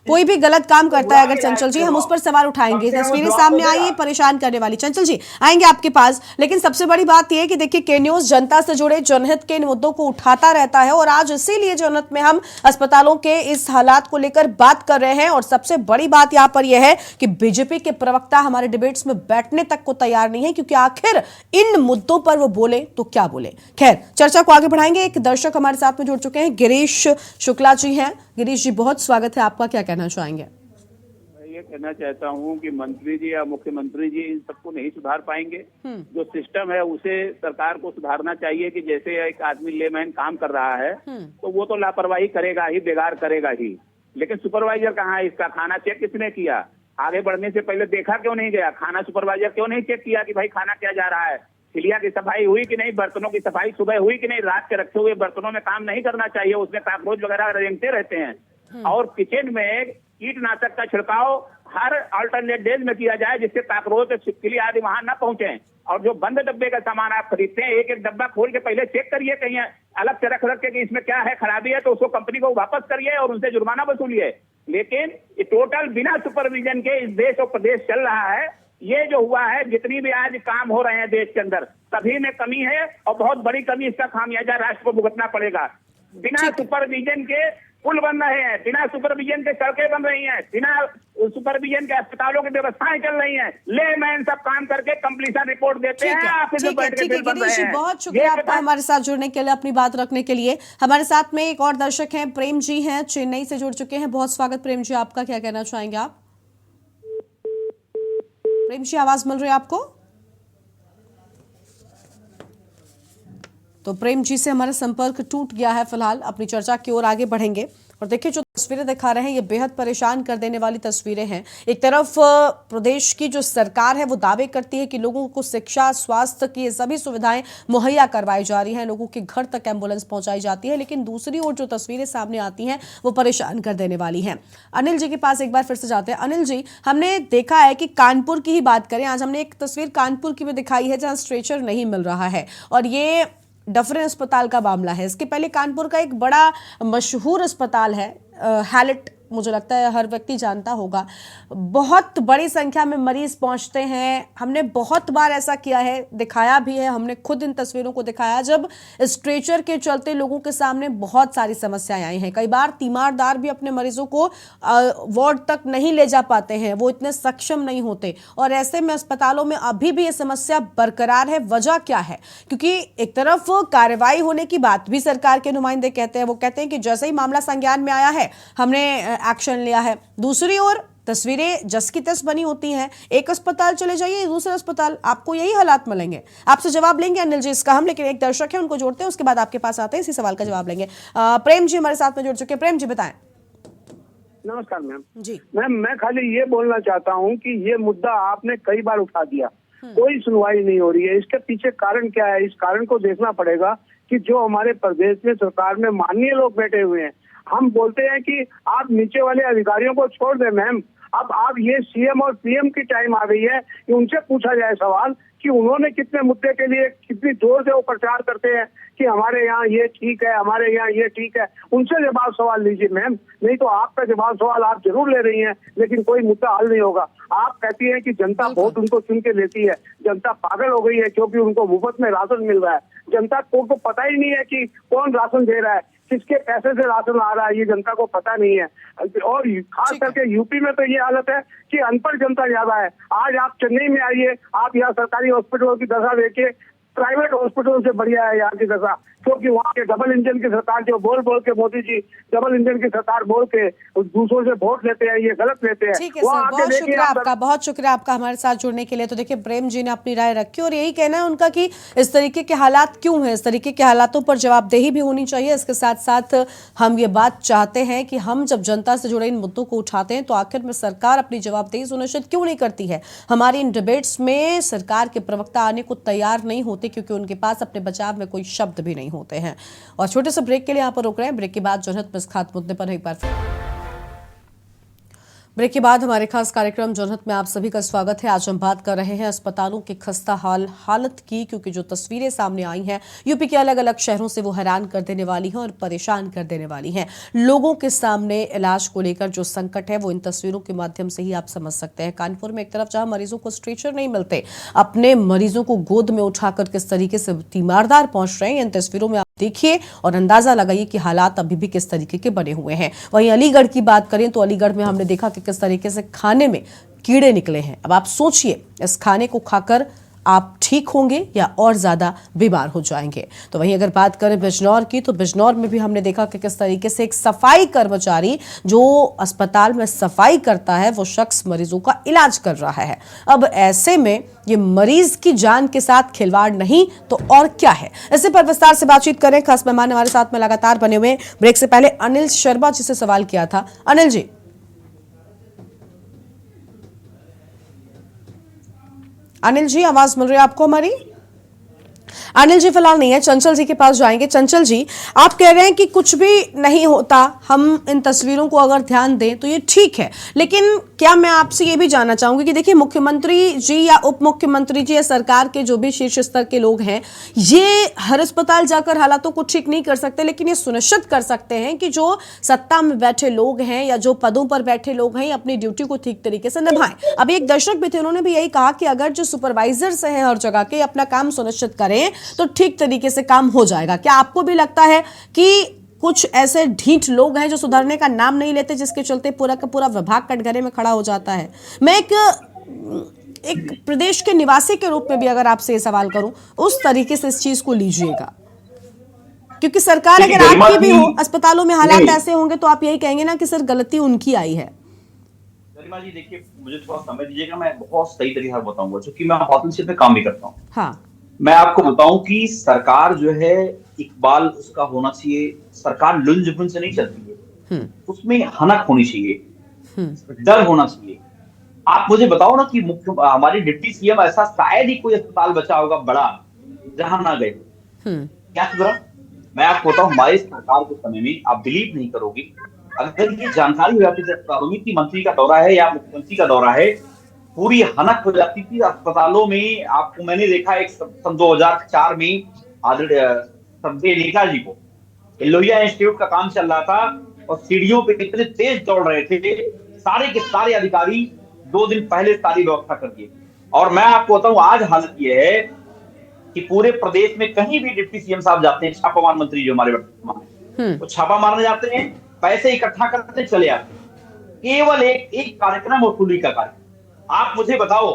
कोई भी गलत काम करता है अगर, चंचल जी, हम उस पर सवाल उठाएंगे। तस्वीरें सामने आई है परेशान करने वाली, चंचल जी आएंगे आपके पास। लेकिन सबसे बड़ी बात यह है कि देखिए, के न्यूज जनता से जुड़े जनहित के इन मुद्दों को उठाता रहता है, और आज इसीलिए जनहित में हम अस्पतालों के इस हालात को लेकर बात कर रहे हैं। और सबसे बड़ी बात यहां पर यह है कि बीजेपी के प्रवक्ता हमारे डिबेट्स में बैठने तक को तैयार नहीं है, क्योंकि आखिर इन मुद्दों पर वो बोले तो क्या बोले। खैर, चर्चा को आगे बढ़ाएंगे। एक दर्शक हमारे साथ में जुड़ चुके हैं, गिरीश शुक्ला जी हैं। गिरीश जी, बहुत स्वागत है आपका, क्या कहना चाहेंगे? मैं ये कहना चाहता हूँ कि मंत्री जी या मुख्यमंत्री जी इन सबको नहीं सुधार पाएंगे। जो सिस्टम है उसे सरकार को सुधारना चाहिए कि जैसे एक आदमी लेमैन काम कर रहा है तो वो तो लापरवाही करेगा ही, बेगार करेगा ही, लेकिन सुपरवाइजर कहाँ है? इसका खाना चेक किसने किया? आगे बढ़ने से पहले देखा क्यों नहीं गया? खाना सुपरवाइजर क्यों नहीं चेक किया कि भाई खाना क्या जा रहा है? चिलिया की सफाई हुई कि नहीं? बर्तनों की सफाई सुबह हुई कि नहीं? रात के रखे हुए बर्तनों में काम नहीं करना चाहिए, उसमें कॉकरोच वगैरह रेंगते रहते हैं। और किचन में कीटनाशक का छिड़काव हर अल्टरनेट डेज में किया जाए, जिससे कॉकरोच, छिपकली आदि वहां न पहुंचे। और जो बंद डब्बे का सामान आप खरीदते हैं, एक एक डब्बा खोल के पहले चेक करिए, कहीं अलग से रख के कि इसमें क्या है, खराबी है तो उसको कंपनी को वापस करिए और उनसे जुर्माना वसूलिए। लेकिन ये टोटल बिना सुपरविजन के इस देश और प्रदेश चल रहा है। ये जो हुआ है, जितनी भी आज काम हो रहे हैं देश के अंदर, सभी में कमी है, और बहुत बड़ी कमी, इसका खामियाजा राष्ट्र को भुगतना पड़ेगा। बिना सुपरविजन के पुल बन रहे हैं, बिना सुपरविजन के सड़कें बन रही हैं, बिना सुपरविजन के अस्पतालों की व्यवस्थाएं चल रही हैं। लेमैन सब काम करके कंप्लीशन रिपोर्ट देते हैं, ऑफिस में बैठ के बिल बन रहे हैं। बहुत शुक्रिया आपका हमारे साथ जुड़ने के लिए, अपनी बात रखने के लिए। हमारे साथ में एक और दर्शक हैं, प्रेम जी हैं, चेन्नई से जुड़ चुके हैं। बहुत स्वागत प्रेम जी आपका, क्या कहना चाहेंगे आप? प्रेम जी, आवाज मिल रही है आपको? तो प्रेम जी से हमारा संपर्क टूट गया है। फिलहाल अपनी चर्चा की ओर आगे बढ़ेंगे। और देखिए, जो तस्वीरें दिखा रहे हैं, ये बेहद परेशान कर देने वाली तस्वीरें हैं। एक तरफ प्रदेश की जो सरकार है वो दावे करती है कि लोगों को शिक्षा, स्वास्थ्य की सभी सुविधाएं मुहैया करवाई जा रही हैं, लोगों के घर तक एम्बुलेंस पहुंचाई जाती है, लेकिन दूसरी ओर जो तस्वीरें सामने आती हैं वो परेशान कर देने वाली हैं। अनिल जी के पास एक बार फिर से जाते हैं। अनिल जी, हमने देखा है कि कानपुर की ही बात करें, आज हमने एक तस्वीर कानपुर की भी दिखाई है जहां स्ट्रेचर नहीं मिल रहा है, और ये डफरिन अस्पताल का मामला है। इसके पहले कानपुर का एक बड़ा मशहूर अस्पताल है, हैलेट, मुझे लगता है हर व्यक्ति जानता होगा। बहुत बड़ी संख्या में मरीज पहुंचते हैं। हमने बहुत बार ऐसा किया है, दिखाया भी है, हमने खुद इन तस्वीरों को दिखाया जब स्ट्रेचर के चलते लोगों के सामने बहुत सारी समस्याएं आई हैं। कई बार तीमारदार भी अपने मरीजों को वार्ड तक नहीं ले जा पाते हैं, वो इतने सक्षम नहीं होते, और ऐसे में अस्पतालों में अभी भी ये समस्या बरकरार है। वजह क्या है? क्योंकि एक तरफ कार्रवाई होने की बात भी सरकार के नुमाइंदे कहते हैं, वो कहते हैं कि जैसे ही मामला संज्ञान में आया है हमने एक्शन लिया है। दूसरी ओर तस्वीरें जस की तस बनी होती हैं, एक अस्पताल चले जाइए, दूसरे अस्पताल, आपको यही हालात मिलेंगे। आपसे जवाब लेंगे अनिल जी इसका हम, लेकिन एक दर्शक है उनको जोड़ते हैं, उसके बाद आपके पास आते हैं, इसी सवाल का जवाब लेंगे। प्रेम जी हमारे साथ में जुड़ चुके हैं। प्रेम जी बताएं। नमस्कार मैम जी। मैम, मैं खाली ये बोलना चाहता हूँ कि ये मुद्दा आपने कई बार उठा दिया, कोई सुनवाई नहीं हो रही है। इसके पीछे कारण क्या है? इस कारण को देखना पड़ेगा कि जो हमारे प्रदेश में सरकार में माननीय लोग बैठे हुए हैं, हम बोलते हैं कि आप नीचे वाले अधिकारियों को छोड़ दें मैम। अब आप ये सीएम और पीएम की टाइम आ गई है कि उनसे पूछा जाए सवाल कि उन्होंने कितने मुद्दे के लिए कितनी जोर से वो प्रचार करते हैं कि हमारे यहाँ ये ठीक है, हमारे यहाँ ये ठीक है। उनसे जवाब सवाल लीजिए मैम, नहीं तो आपका जवाब सवाल आप जरूर ले रही हैं, लेकिन कोई मुद्दा हल नहीं होगा। आप कहती हैं कि जनता वोट उनको चुन के लेती है, जनता पागल हो गई है क्योंकि उनको मुफ्त में राशन मिल रहा है। जनता को पता ही नहीं है कि कौन राशन दे रहा है, किसके पैसे से राशन आ रहा है, ये जनता को पता नहीं है। और खास करके यूपी में तो ये हालत है कि अनपढ़ जनता ज्यादा है। आज आप चेन्नई में आइए, आप यहाँ सरकारी हॉस्पिटलों की दशा देखिए, प्राइवेट हॉस्पिटलों से बढ़िया है यहाँ की दशा, क्योंकि वहाँ के डबल इंजन की सरकार जो बोल बोल के मोदी जी डबल इंजन की सरकार बोल के दूसरों से वोट लेते हैं, ये गलत लेते हैं। ठीक है सर, बहुत शुक्रिया आपका, बहुत शुक्रिया आपका हमारे साथ जुड़ने के लिए। तो देखिए प्रेम जी ने अपनी राय रखी और यही कहना है उनका कि इस तरीके के हालात क्यों हैं, इस तरीके के हालातों पर जवाबदेही भी होनी चाहिए। इसके साथ साथ हम ये बात चाहते हैं कि हम जब जनता से जुड़े इन मुद्दों को उठाते हैं तो आखिर में सरकार अपनी जवाबदेही सुनिश्चित क्यों नहीं करती है। हमारी इन डिबेट्स में सरकार के प्रवक्ता आने को तैयार नहीं होते क्योंकि उनके पास अपने बचाव में कोई शब्द भी नहीं होते हैं। और छोटे से ब्रेक के लिए यहाँ पर रुक रहे हैं। ब्रेक के बाद जनहित में इस खास मुद्दे पर एक बार ब्रेक के बाद हमारे खास कार्यक्रम जनहित में आप सभी का स्वागत है। आज हम बात कर रहे हैं अस्पतालों की खस्ता हालत की, क्योंकि जो तस्वीरें सामने आई हैं यूपी के अलग अलग शहरों से वो हैरान कर देने वाली हैं और परेशान कर देने वाली हैं। लोगों के सामने इलाज को लेकर जो संकट है वो इन तस्वीरों के माध्यम से ही आप समझ सकते हैं। कानपुर में एक तरफ जहां मरीजों को स्ट्रेचर नहीं मिलते, अपने मरीजों को गोद में उठाकर किस तरीके से तीमारदार पहुंच रहे हैं, इन तस्वीरों में देखिए और अंदाजा लगाइए कि हालात अभी भी किस तरीके के बने हुए हैं। वहीं अलीगढ़ की बात करें तो अलीगढ़ में हमने देखा कि किस तरीके से खाने में कीड़े निकले हैं। अब आप सोचिए, इस खाने को खाकर आप ठीक होंगे या और ज्यादा बीमार हो जाएंगे। तो वहीं अगर बात करें बिजनौर की, तो बिजनौर में भी हमने देखा कि किस तरीके से एक सफाई कर्मचारी जो अस्पताल में सफाई करता है वो शख्स मरीजों का इलाज कर रहा है। अब ऐसे में ये मरीज की जान के साथ खिलवाड़ नहीं तो और क्या है। इसी पर विस्तार से बातचीत करें। खास मेहमान हमारे साथ में लगातार बने हुए। ब्रेक से पहले अनिल शर्मा जी से सवाल किया था। अनिल जी, अनिल जी आवाज मिल रही है आपको हमारी? अनिल जी फिलहाल नहीं है, चंचल जी के पास जाएंगे। चंचल जी, आप कह रहे हैं कि कुछ भी नहीं होता, हम इन तस्वीरों को अगर ध्यान दें तो ये ठीक है, लेकिन क्या मैं आपसे ये भी जानना चाहूंगी कि देखिए मुख्यमंत्री जी या उप मुख्यमंत्री जी या सरकार के जो भी शीर्ष स्तर के लोग हैं, ये हर अस्पताल जाकर हालातों को ठीक नहीं कर सकते, लेकिन ये सुनिश्चित कर सकते हैं कि जो सत्ता में बैठे लोग हैं या जो पदों पर बैठे लोग हैं अपनी ड्यूटी को ठीक तरीके से निभाएं। अब एक दर्शक भी थे, उन्होंने भी यही कहा कि अगर जो सुपरवाइजर्स हैं हर जगह के अपना काम सुनिश्चित करें तो ठीक तरीके से काम हो जाएगा। क्या आपको भी लगता है कि कुछ ऐसे ढीठ लोग हैं जो सुधरने का नाम नहीं लेते, जिसके चलते पूरा का पूरा विभाग कटघरे में खड़ा हो जाता है? मैं एक प्रदेश के निवासी के रूप में भी अगर आपसे ये सवाल करूं, उस तरीके से इस चीज को लीजिएगा, क्योंकि सरकार अगर आपकी भी हो, अस्पतालों में हालात ऐसे होंगे तो आप यही कहेंगे ना कि सर गलती उनकी आई है। गरिमा जी देखिए, मुझे थोड़ा समय दीजिएगा, मैं बहुत सही तरीके से बताऊंगा, क्योंकि मैं हॉस्पिटल में काम भी करता हूँ। हाँ, मैं आपको बताऊं कि सरकार जो है, इकबाल उसका होना चाहिए, सरकार लुंज-बुंज से नहीं चलती है, उसमें हनक होनी चाहिए, डर होना चाहिए। आप मुझे बताओ ना कि हमारी डिप्टी सीएम ऐसा शायद ही कोई अस्पताल बचा होगा बड़ा जहां ना गए, क्या सुधरा? मैं आपको बताऊं, हमारी सरकार के समय में आप बिलीव नहीं करोगे, अगर ये जानकारी हो जाती है कि मंत्री का दौरा है या मुख्यमंत्री का दौरा है, पूरी हनक हो जाती थी अस्पतालों में। आपको मैंने देखा एक सन 2004 में नेता जी को लोहिया इंस्टीट्यूट का काम चल रहा था और सीढ़ियों पे इतने तेज दौड़ रहे थे, सारे के सारे अधिकारी 2 दिन पहले सारी व्यवस्था कर दिए। और मैं आपको बताऊं, आज हालत ये है कि पूरे प्रदेश में कहीं भी डिप्टी सीएम साहब जाते हैं, छापामार मंत्री जो हमारे वर्तमान में, वो छापा मारने जाते हैं, पैसे इकट्ठा करते चले आते हैं, केवल एक कार्यक्रम वसूली का कार्यक्रम। आप मुझे बताओ,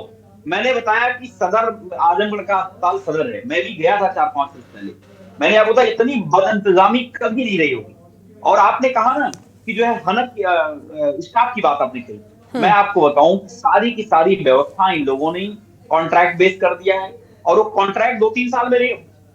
मैंने बताया कि सदर आजमगढ़ का अस्पताल सदर है, मैं भी गया था 4-5 वर्ष पहले, मैंने आपको बताया इतनी बदइंतजामी कभी नहीं रही होगी। और आपने कहा ना कि जो है हनक स्टाफ की बात आपने कही, मैं आपको बताऊं सारी की सारी व्यवस्था इन लोगों ने कॉन्ट्रैक्ट बेस कर दिया है, और वो कॉन्ट्रैक्ट 2-3 साल में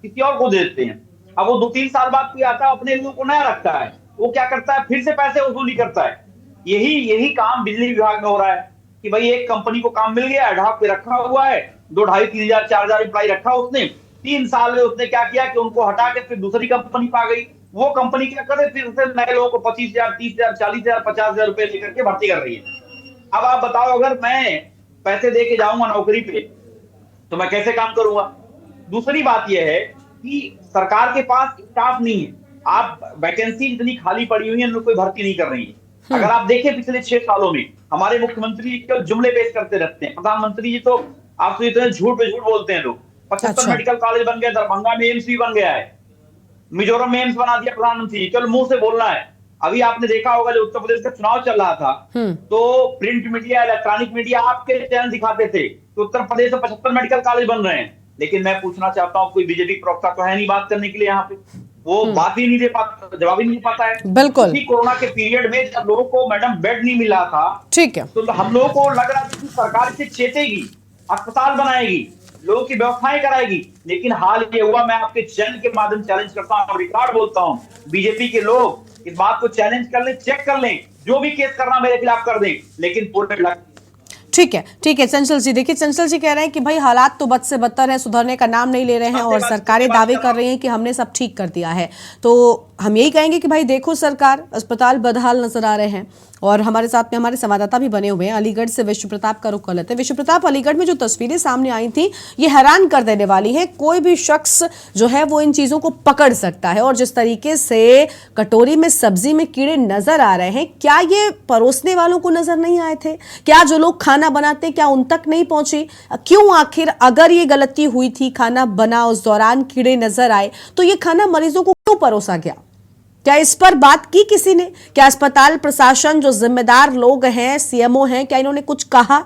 किसी और को दे देते हैं। अब वो 2-3 साल बाद कोई आता है, अपने लोगों को नया रखता है, वो क्या करता है, फिर से पैसे वसूली करता है। यही काम बिजली विभाग में हो रहा है कि भाई एक कंपनी को काम मिल गया, ढाक पे रखा हुआ है, 2,500-3,000-4,000 एम्प्लॉय रखा उसने, 3 साल में उसने क्या किया कि उनको हटा के फिर दूसरी कंपनी पा गई। वो कंपनी क्या करे, फिर उसे नए लोगों को 25,000, 30,000, 40,000, 50,000 रुपए लेकर के भर्ती कर रही है। अब आप बताओ, अगर मैं पैसे दे के जाऊंगा नौकरी पे तो मैं कैसे काम करूंगा? दूसरी बात यह है कि सरकार के पास स्टाफ नहीं है, आप वैकेंसी इतनी खाली पड़ी हुई है, कोई भर्ती नहीं कर रही है। अगर आप देखें पिछले 6 सालों में हमारे मुख्यमंत्री जी जुमले पेश करते रहते हैं, प्रधानमंत्री जी तो आपसे इतने झूठ पे झूठ बोलते हैं लोग, 75 मेडिकल कॉलेज बन गए, दरभंगा में एम्स भी बन गया है, मिजोरम में एम्स बना दिया प्रधानमंत्री। केवल मुंह से बोलना है। अभी आपने देखा होगा जब उत्तर प्रदेश का चुनाव चल रहा था तो प्रिंट मीडिया, इलेक्ट्रॉनिक मीडिया आपके चैनल दिखाते थे कि उत्तर प्रदेश में 75 मेडिकल कॉलेज बन रहे हैं। लेकिन मैं पूछना चाहता हूँ, कोई बीजेपी प्रवक्ता तो है नहीं बात करने के लिए यहाँ पे, वो बात ही नहीं दे पाता, जवाब ही नहीं पाता है। बिल्कुल। कोरोना के पीरियड में जब लोगों को मैडम बेड नहीं मिला था, ठीक है, तो हम लोगों को लग रहा था कि सरकार इसे चेतेगी, अस्पताल बनाएगी, लोगों की व्यवस्थाएं कराएगी। लेकिन हाल ये हुआ, मैं आपके चैनल के माध्यम चैलेंज करता हूँ, रिकॉर्ड बोलता हूँ, बीजेपी के लोग इस बात को चैलेंज कर लें, चेक कर लें, जो भी केस करना मेरे खिलाफ कर दें, लेकिन पूरे ठीक है चंचल जी, देखिए चंचल जी कह रहे हैं कि भाई हालात तो बद से बदतर है, सुधरने का नाम नहीं ले रहे हैं और सरकारें दावे कर रही हैं कि हमने सब ठीक कर दिया है। तो हम यही कहेंगे कि भाई देखो सरकार, अस्पताल बदहाल नजर आ रहे हैं। और हमारे साथ में हमारे संवाददाता भी बने हुए हैं, अलीगढ़ से विश्व प्रताप का रुख कर लेते हैं। विश्व प्रताप, अलीगढ़ में जो तस्वीरें सामने आई थी ये हैरान कर देने वाली है। कोई भी शख्स जो है वो इन चीजों को पकड़ सकता है, और जिस तरीके से कटोरी में सब्जी में कीड़े नजर आ रहे हैं, क्या ये परोसने वालों को नजर नहीं आए थे? क्या जो लोग खाना बनाते क्या उन तक नहीं पहुंची? क्यों आखिर अगर ये गलती हुई थी, खाना बना, उस दौरान कीड़े नजर आए, तो ये खाना मरीजों को क्यों परोसा गया? क्या इस पर बात की किसी ने? क्या अस्पताल प्रशासन, जो जिम्मेदार लोग हैं, सीएमओ हैं, क्या इन्होंने कुछ कहा?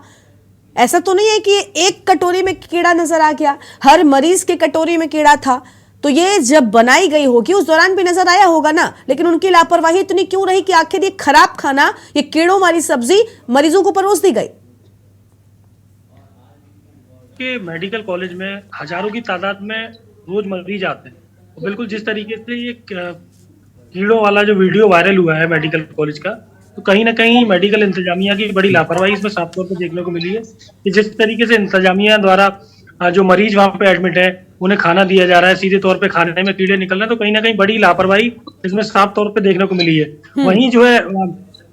ऐसा तो नहीं है कि एक कटोरी में कीड़ा नजर आ गया, हर मरीज के कटोरी में कीड़ा था, तो ये जब बनाई गई होगी उस दौरान भी नजर आया होगा ना। लेकिन उनकी लापरवाही इतनी क्यों रही कि आखिर ये खराब खाना, ये कीड़ों वाली सब्जी मरीजों को परोस दी गई? कि मेडिकल कॉलेज में हजारों की तादाद में रोज मरीज आते हैं, बिल्कुल जिस तरीके से ये कीड़ों वाला जो वीडियो वायरल हुआ है मेडिकल कॉलेज का, तो कहीं ना कहीं मेडिकल इंतजामिया की बड़ी लापरवाही इसमें साफ तौर पर देखने को मिली है कि जिस तरीके से इंतजामिया द्वारा जो मरीज वहां पे एडमिट है उन्हें खाना दिया जा रहा है, सीधे तौर पे खाने में कीड़े निकल रहे हैं, तो कहीं ना कहीं बड़ी लापरवाही इसमें साफ तौर पे देखने को मिली है। वहीं जो है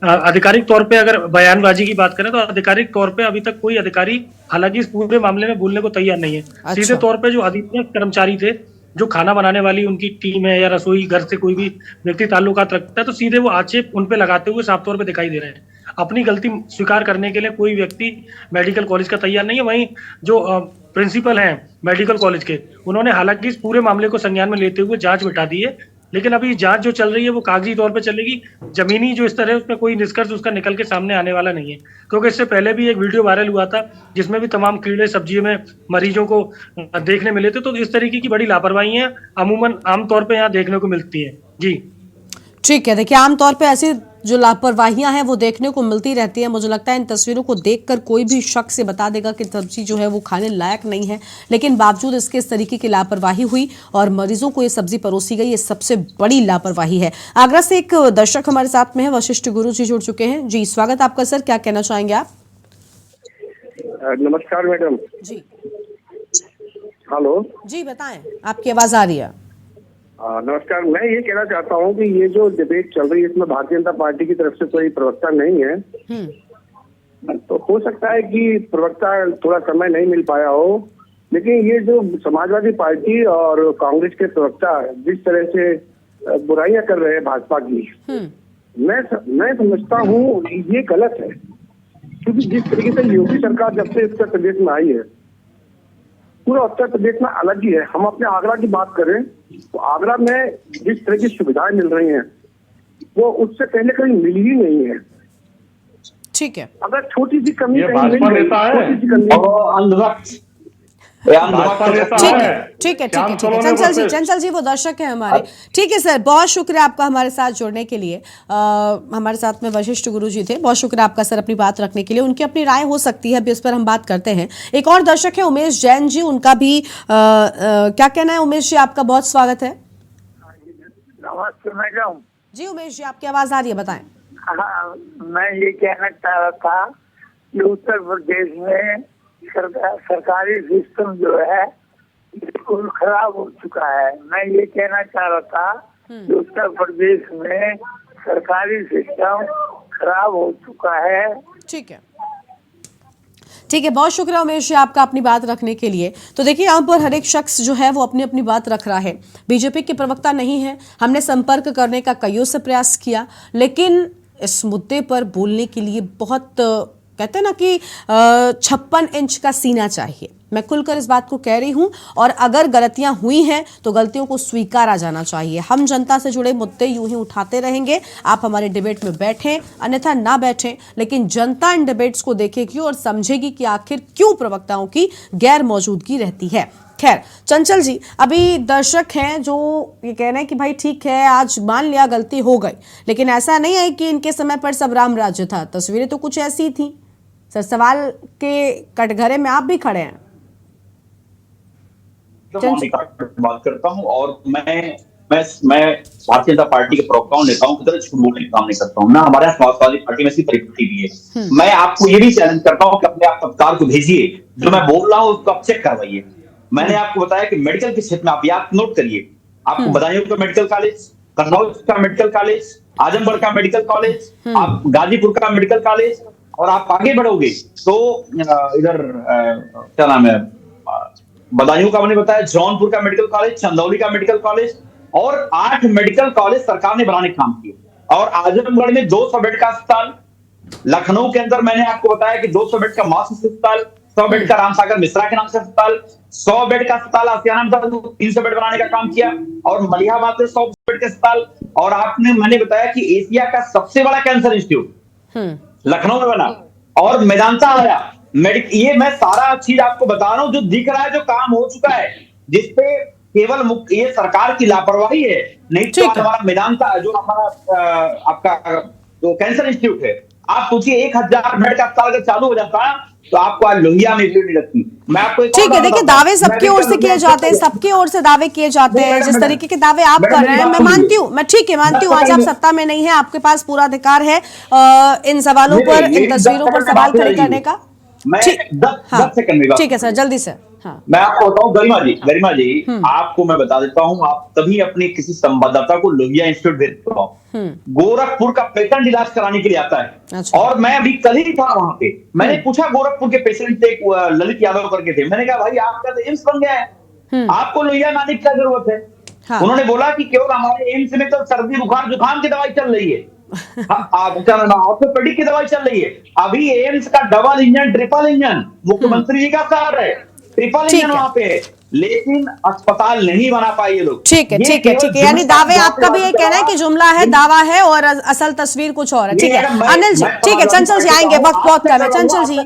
आधिकारिक तौर पे अगर बयानबाजी की बात करें तो आधिकारिक तौर पे अभी तक कोई अधिकारी हालांकि इस पूरे मामले में बोलने को तैयार नहीं है। सीधे तौर पे जो अधीनस्थ कर्मचारी थे, जो खाना बनाने वाली उनकी टीम है या रसोई घर से कोई भी व्यक्ति ताल्लुकात रखता है, तो सीधे वो आक्षेप उन पे लगाते हुए साफ तौर पे दिखाई दे रहे हैं। अपनी गलती स्वीकार करने के लिए कोई व्यक्ति मेडिकल कॉलेज का तैयार नहीं है। वहीं जो प्रिंसिपल हैं मेडिकल कॉलेज के, उन्होंने हालांकि इस पूरे मामले को संज्ञान में लेते हुए जांच बिठा दी है, लेकिन अभी जांच जो चल रही है वो कागजी तौर पे चलेगी। जमीनी जो स्तर है उसमें कोई निष्कर्ष उसका निकल के सामने आने वाला नहीं है, क्योंकि इससे पहले भी एक वीडियो वायरल हुआ था जिसमें भी तमाम कीड़े सब्जियों में मरीजों को देखने मिले थे। तो इस तरीके की बड़ी लापरवाही अमूमन आमतौर पे यहाँ देखने को मिलती है। जी ठीक है, देखिए आमतौर पे ऐसी जो लापरवाहियां हैं वो देखने को मिलती रहती है। मुझे लगता है इन तस्वीरों को देखकर कोई भी शख्स ये बता देगा कि सब्जी जो है वो खाने लायक नहीं है, लेकिन बावजूद इसके इस तरीके की लापरवाही हुई और मरीजों को ये सब्जी परोसी गई, ये सबसे बड़ी लापरवाही है। आगरा से एक दर्शक हमारे साथ में है, वशिष्ठ गुरु जी जुड़ चुके हैं। जी स्वागत आपका सर, क्या कहना चाहेंगे आप? नमस्कार मैडम जी। हेलो जी बताएं, आपकी आवाज आ रही है। नमस्कार, मैं ये कहना चाहता हूँ कि ये जो डिबेट चल रही है इसमें भारतीय जनता पार्टी की तरफ से कोई प्रवक्ता नहीं है, तो हो सकता है कि प्रवक्ता थोड़ा समय नहीं मिल पाया हो, लेकिन ये जो समाजवादी पार्टी और कांग्रेस के प्रवक्ता जिस तरह से बुराइयां कर रहे हैं भाजपा की, मैं समझता हूँ ये गलत है। क्योंकि जिस तरीके से योगी सरकार जब से उत्तर प्रदेश में आई है, पूरा उत्तर प्रदेश में अलग ही है। हम अपने आगरा की बात करें तो आगरा में जिस तरह की सुविधाएं मिल रही हैं वो उससे पहले कहीं मिली ही नहीं है। ठीक है, अगर छोटी सी कमी ठीक है चंचल जी वो दर्शक है हमारे। ठीक है सर, बहुत शुक्रिया आपका हमारे साथ जुड़ने के लिए। हमारे साथ में वशिष्ठ गुरु जी थे, बहुत शुक्रिया आपका सर अपनी बात रखने के लिए। उनकी अपनी राय हो सकती है, अभी इस पर हम बात करते हैं। एक और दर्शक है उमेश जैन जी, उनका भी क्या कहना है? उमेश जी आपका बहुत स्वागत है। नमस्ते मैडम जी। उमेश जी आपकी आवाज आ रही है, बताएं। हाँ, मैं ये कहना चाह रहा था कि उत्तर प्रदेश में सरकारी सिस्टम जो है बिल्कुल खराब हो चुका है। मैं ये कहना चाह रहा था कि उत्तर प्रदेश में सरकारी सिस्टम खराब हो चुका है। ठीक है, ठीक है, बहुत शुक्रिया उमेश जी आपका अपनी बात रखने के लिए। तो देखिए यहाँ पर हर एक शख्स जो है वो अपनी अपनी बात रख रहा है। बीजेपी के प्रवक्ता नहीं है, हमने संपर्क करने का कईयों से प्रयास किया, लेकिन इस मुद्दे पर बोलने के लिए बहुत कहते हैं ना कि 56 इंच का सीना चाहिए। मैं खुलकर इस बात को कह रही हूं और अगर गलतियां हुई हैं तो गलतियों को स्वीकारा जाना चाहिए। हम जनता से जुड़े मुद्दे यूं ही उठाते रहेंगे, आप हमारे डिबेट में बैठें अन्यथा ना बैठें, लेकिन जनता इन डिबेट्स को देखेगी और समझेगी कि आखिर क्यों प्रवक्ताओं की गैर मौजूदगी रहती है। खैर चंचल जी, अभी दर्शक हैं जो ये कह रहे हैं कि भाई ठीक है आज मान लिया गलती हो गई, लेकिन ऐसा नहीं है कि इनके समय पर सब राम राज्य था। तस्वीरें तो कुछ ऐसी थी सर, सवाल के कटघरे में आप भी खड़े हैं। बात करता हूं और मैं भारतीय जनता पार्टी के प्रवक्ताओं नेताओं की तरह झूठ बोलने का काम नहीं करता हूं। मैं हमारे समाजवादी पार्टी में इसकी परिपक्ति भी है। मैं आपको ये भी चैलेंज करता हूं कि अपने आप पत्रकार को भेजिए, जो मैं बोल रहा हूं उसको आप चेक करवाइए। मैंने आपको बताया कि मेडिकल के क्षेत्र में आप नोट करिए, आपको बदायूं का मेडिकल कॉलेज, कन्नौज का मेडिकल कॉलेज, आजमगढ़ का मेडिकल कॉलेज, आप गाजीपुर का मेडिकल कॉलेज, और आप आगे बढ़ोगे तो इधर क्या नाम है, बदायूं का मैंने बताया, जौनपुर का मेडिकल कॉलेज, चंदौली का मेडिकल कॉलेज, और 8 मेडिकल कॉलेज सरकार ने बनाने का काम किया। और आजमगढ़ में 200 बेड का अस्पताल, लखनऊ के अंदर मैंने आपको बताया कि 200 बेड का मासिक अस्पताल, 100 बेड का रामसागर मिश्रा के नाम से अस्पताल, 100 बेड का अस्पताल आसियाना में 300 बेड बनाने का काम किया, और मलिहाबाद में 100 बेड का अस्पताल। और मैंने बताया कि एशिया का सबसे बड़ा कैंसर इंस्टीट्यूट लखनऊ में बना, और मेदांता आया ये मैं सारा चीज आपको बता रहा हूं जो दिख रहा है, जो काम हो चुका है, जिसपे केवल ये सरकार की लापरवाही है। नहीं तो हमारा मेदांता जो हमारा आपका जो कैंसर इंस्टीट्यूट है, आप पूछिए 1000 बेड का अस्पताल अगर चालू हो जाता तो आपको आज लोहिया में भीड़ नहीं लगती। मैं आपको ठीक है, देखिए दावे सबकी ओर से किए जाते हैं, सबकी ओर से दावे किए जाते हैं। जिस तरीके के दावे आप कर रहे हैं मैं मानती हूँ, मैं ठीक है मानती हूँ, आज आप सत्ता में नहीं है, आपके पास पूरा अधिकार है इन सवालों पर, इन तस्वीरों पर सवाल खड़े करने का। ठीक है सर, जल्दी से। हाँ। मैं आपको बताऊं गरिमा जी आपको मैं बता देता हूं, आप तभी अपने किसी संवाददाता को लोहिया इंस्टीट्यूट भेजते हो, गोरखपुर का पेशेंट इलाज कराने के लिए आता है। अच्छा। और मैं अभी कल ही था वहां पे, मैंने पूछा गोरखपुर के पेशेंट से, ललित यादव करके थे, मैंने कहा भाई आपका तो एम्स बन गया है, आपको लोहिया लाने की क्या जरूरत है? हाँ। उन्होंने बोला कि केवल हमारे एम्स में तो सर्दी बुखार जुकाम की दवाई चल रही है, ऑर्थोपेडिक की दवाई चल रही है। अभी एम्स का डबल इंजन, ट्रिपल इंजन मुख्यमंत्री जी का शहर है, ट्रिपल इंजन वहां पे है, लेकिन अस्पताल नहीं बना पाए ये लोग। ठीक है ठीक है ठीक है, यानी दावे आपका भी ये कहना है कि जुमला है, दावा है और असल तस्वीर कुछ और है। ठीक है अनिल जी, ठीक है चंचल जी आएंगे, वक्त बहुत कम है। चंचल जी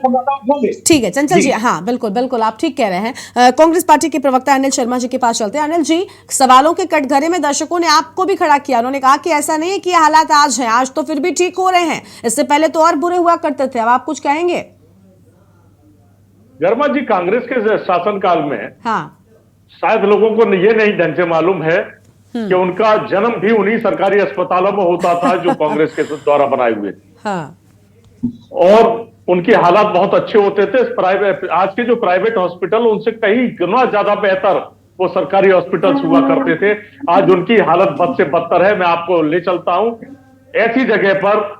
ठीक है, चंचल जी हाँ बिल्कुल बिल्कुल आप ठीक कह रहे हैं। कांग्रेस पार्टी के प्रवक्ता अनिल शर्मा जी के पास चलते हैं। अनिल जी, सवालों के कटघरे में दर्शकों ने आपको भी खड़ा किया, उन्होंने कहा कि ऐसा नहीं है कि हालात आज है, आज तो फिर भी ठीक हो रहे हैं, इससे पहले तो और बुरे हुआ करते थे, अब आप कुछ कहेंगे? गर्मा जी, कांग्रेस के शासनकाल में हाँ शायद लोगों को ये नहीं ढंग से मालूम है कि उनका जन्म भी उन्हीं सरकारी अस्पतालों में होता था जो कांग्रेस के द्वारा बनाए हुए। हाँ। और उनके हालात बहुत अच्छे होते थे। प्राइवेट, आज के जो प्राइवेट हॉस्पिटल उनसे कई गुना ज्यादा बेहतर वो सरकारी हॉस्पिटल्स हुआ करते थे। आज उनकी हालत बद से बदतर है। मैं आपको ले चलता हूं ऐसी जगह पर,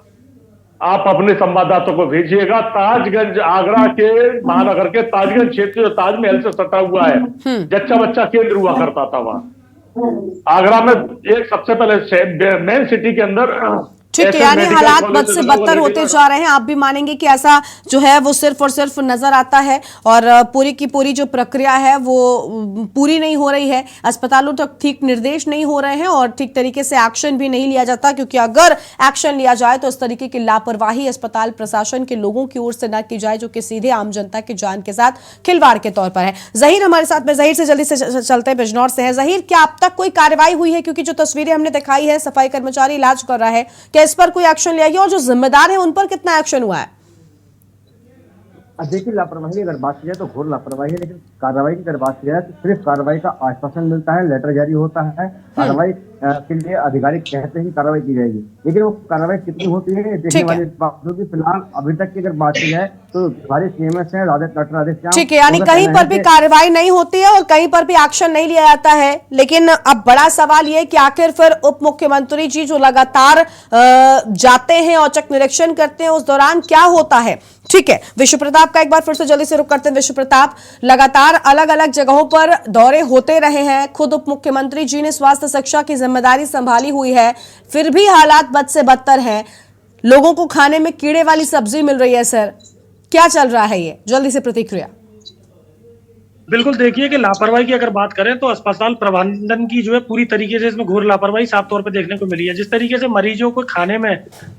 आप अपने संवाददाताओं को भेजिएगा। ताजगंज, आगरा के महानगर के ताजगंज क्षेत्र जो ताजमहल से सटा हुआ है, जच्चा बच्चा केंद्र हुआ करता था वहां आगरा में, एक सबसे पहले मेन सिटी के अंदर। ठीक है, यानी हालात बद से बदतर होते जा रहे हैं। आप भी मानेंगे कि ऐसा जो है वो सिर्फ और सिर्फ नजर आता है और पूरी की पूरी जो प्रक्रिया है वो पूरी नहीं हो रही है, अस्पतालों तक ठीक निर्देश नहीं हो रहे हैं और ठीक तरीके से एक्शन भी नहीं लिया जाता, क्योंकि अगर एक्शन लिया जाए तो इस तरीके की लापरवाही अस्पताल प्रशासन के लोगों की ओर से न की जाए, जो कि सीधे आम जनता की जान के साथ खिलवाड़ के तौर पर है। जहीर हमारे साथ में, जहीर से जल्दी से चलते हैं, बिजनौर से है। जहीर, क्या अब तक कोई कार्रवाई हुई है? क्योंकि जो तस्वीरें हमने दिखाई है, सफाई कर्मचारी इलाज कर रहा है, इस पर कोई एक्शन लिया गया और जो जिम्मेदार है उन पर कितना एक्शन हुआ है? देखिए, लापरवाही अगर बात की जाए तो घोर लापरवाही है, लेकिन कार्रवाई की अगर बात की जाए तो सिर्फ कार्रवाई का आश्वासन मिलता है, लेटर जारी होता है, कार्रवाई के लिए अधिकारी कहते हैं कि कार्रवाई की जाएगी, लेकिन वो कार्रवाई कितनी होती है देखने वाली बात होगी। फिलहाल अभी तक की अगर बात की जाए तो हमारे सीएमएस है राधेश्याम, ठीक है, यानी कहीं पर भी कार्रवाई नहीं होती है और कहीं पर भी एक्शन नहीं लिया जाता है। लेकिन अब बड़ा सवाल ये कि आखिर फिर उप मुख्यमंत्री जी जो लगातार जाते हैं, औचक निरीक्षण करते हैं, उस दौरान क्या होता है? ठीक है, विश्व प्रताप का एक बार फिर से जल्दी से रुक करते हैं। विश्व प्रताप, लगातार अलग अलग जगहों पर दौरे होते रहे हैं, खुद उप मुख्यमंत्री जी ने स्वास्थ्य शिक्षा की जिम्मेदारी संभाली हुई है, फिर भी हालात बद से बदतर हैं, लोगों को खाने में कीड़े वाली सब्जी मिल रही है। सर, क्या चल रहा है ये? जल्दी से प्रतिक्रिया। बिल्कुल, देखिए कि लापरवाही की अगर बात करें तो अस्पताल प्रबंधन की जो है पूरी तरीके से इसमें घोर लापरवाही साफ तौर पे देखने को मिली है। जिस तरीके से मरीजों को खाने में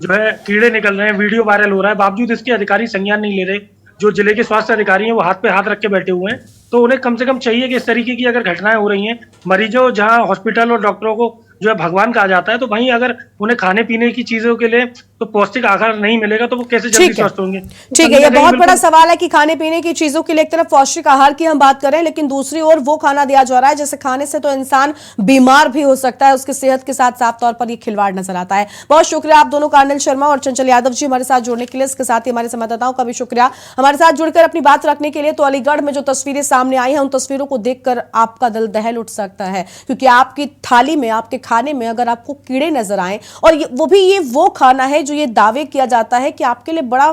जो है कीड़े निकल रहे हैं, वीडियो वायरल हो रहा है, बावजूद इसके अधिकारी संज्ञान नहीं ले रहे। जो जिले के स्वास्थ्य अधिकारी हैं वो हाथ पे हाथ रख के बैठे हुए हैं। तो उन्हें कम से कम चाहिए कि इस तरीके की अगर घटनाएं हो रही हैं, मरीजों जहां हॉस्पिटल और डॉक्टरों को जो है भगवान कहा जाता है, तो वहीं अगर उन्हें खाने पीने की चीजों के लिए तो पौष्टिक आहार नहीं मिलेगा तो वो कैसे जल्दी स्वस्थ होंगे। ठीक है, ये बहुत बड़ा सवाल है कि खाने पीने की चीजों के लिए एक तरफ पौष्टिक आहार की हम बात करें, लेकिन दूसरी ओर वो खाना दिया जा रहा है जिसे खाने से तो इंसान बीमार भी हो सकता है, उसकी सेहत के साथ साफ तौर पर ये खिलवाड़ नजर आता है। बहुत शुक्रिया आप दोनों का, अनिल शर्मा और चंचल यादव जी, हमारे साथ जुड़ने के लिए। इसके साथ ही हमारे संवाददाताओं का भी शुक्रिया हमारे साथ जुड़कर अपनी बात रखने के लिए। तो अलीगढ़ में जो तस्वीरें सामने आई हैं, उन तस्वीरों को देखकर आपका दिल दहल उठ सकता है, क्योंकि आपकी थाली में, आपके खाने में अगर आपको कीड़े नजर आए, और वो भी ये वो खाना है जो ये दावे किया जाता है कि आपके लिए बड़ा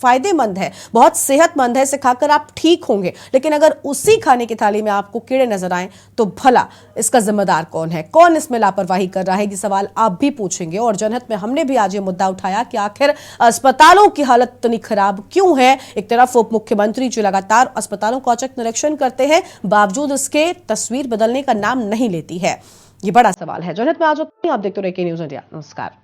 फायदेमंद है, बहुत सेहतमंद है, इसे खाकर आप ठीक होंगे, लेकिन अगर उसी खाने की थाली में आपको कीड़े नजर आए तो भला इसका जिम्मेदार कौन है, कौन इसमें लापरवाही कर रहा है? ये सवाल आप भी पूछेंगे। और जनहित में हमने भी आज ये मुद्दा उठाया कि आखिर अस्पतालों की हालत इतनी खराब क्यों है। एक तरफ उप मुख्यमंत्री जो लगातार अस्पतालों का औचक निरीक्षण करते हैं, बावजूद इसके तस्वीर बदलने का नाम नहीं लेती है। ये बड़ा सवाल है। जनहित में आज आप देखते रहिए के न्यूज़ इंडिया। नमस्कार।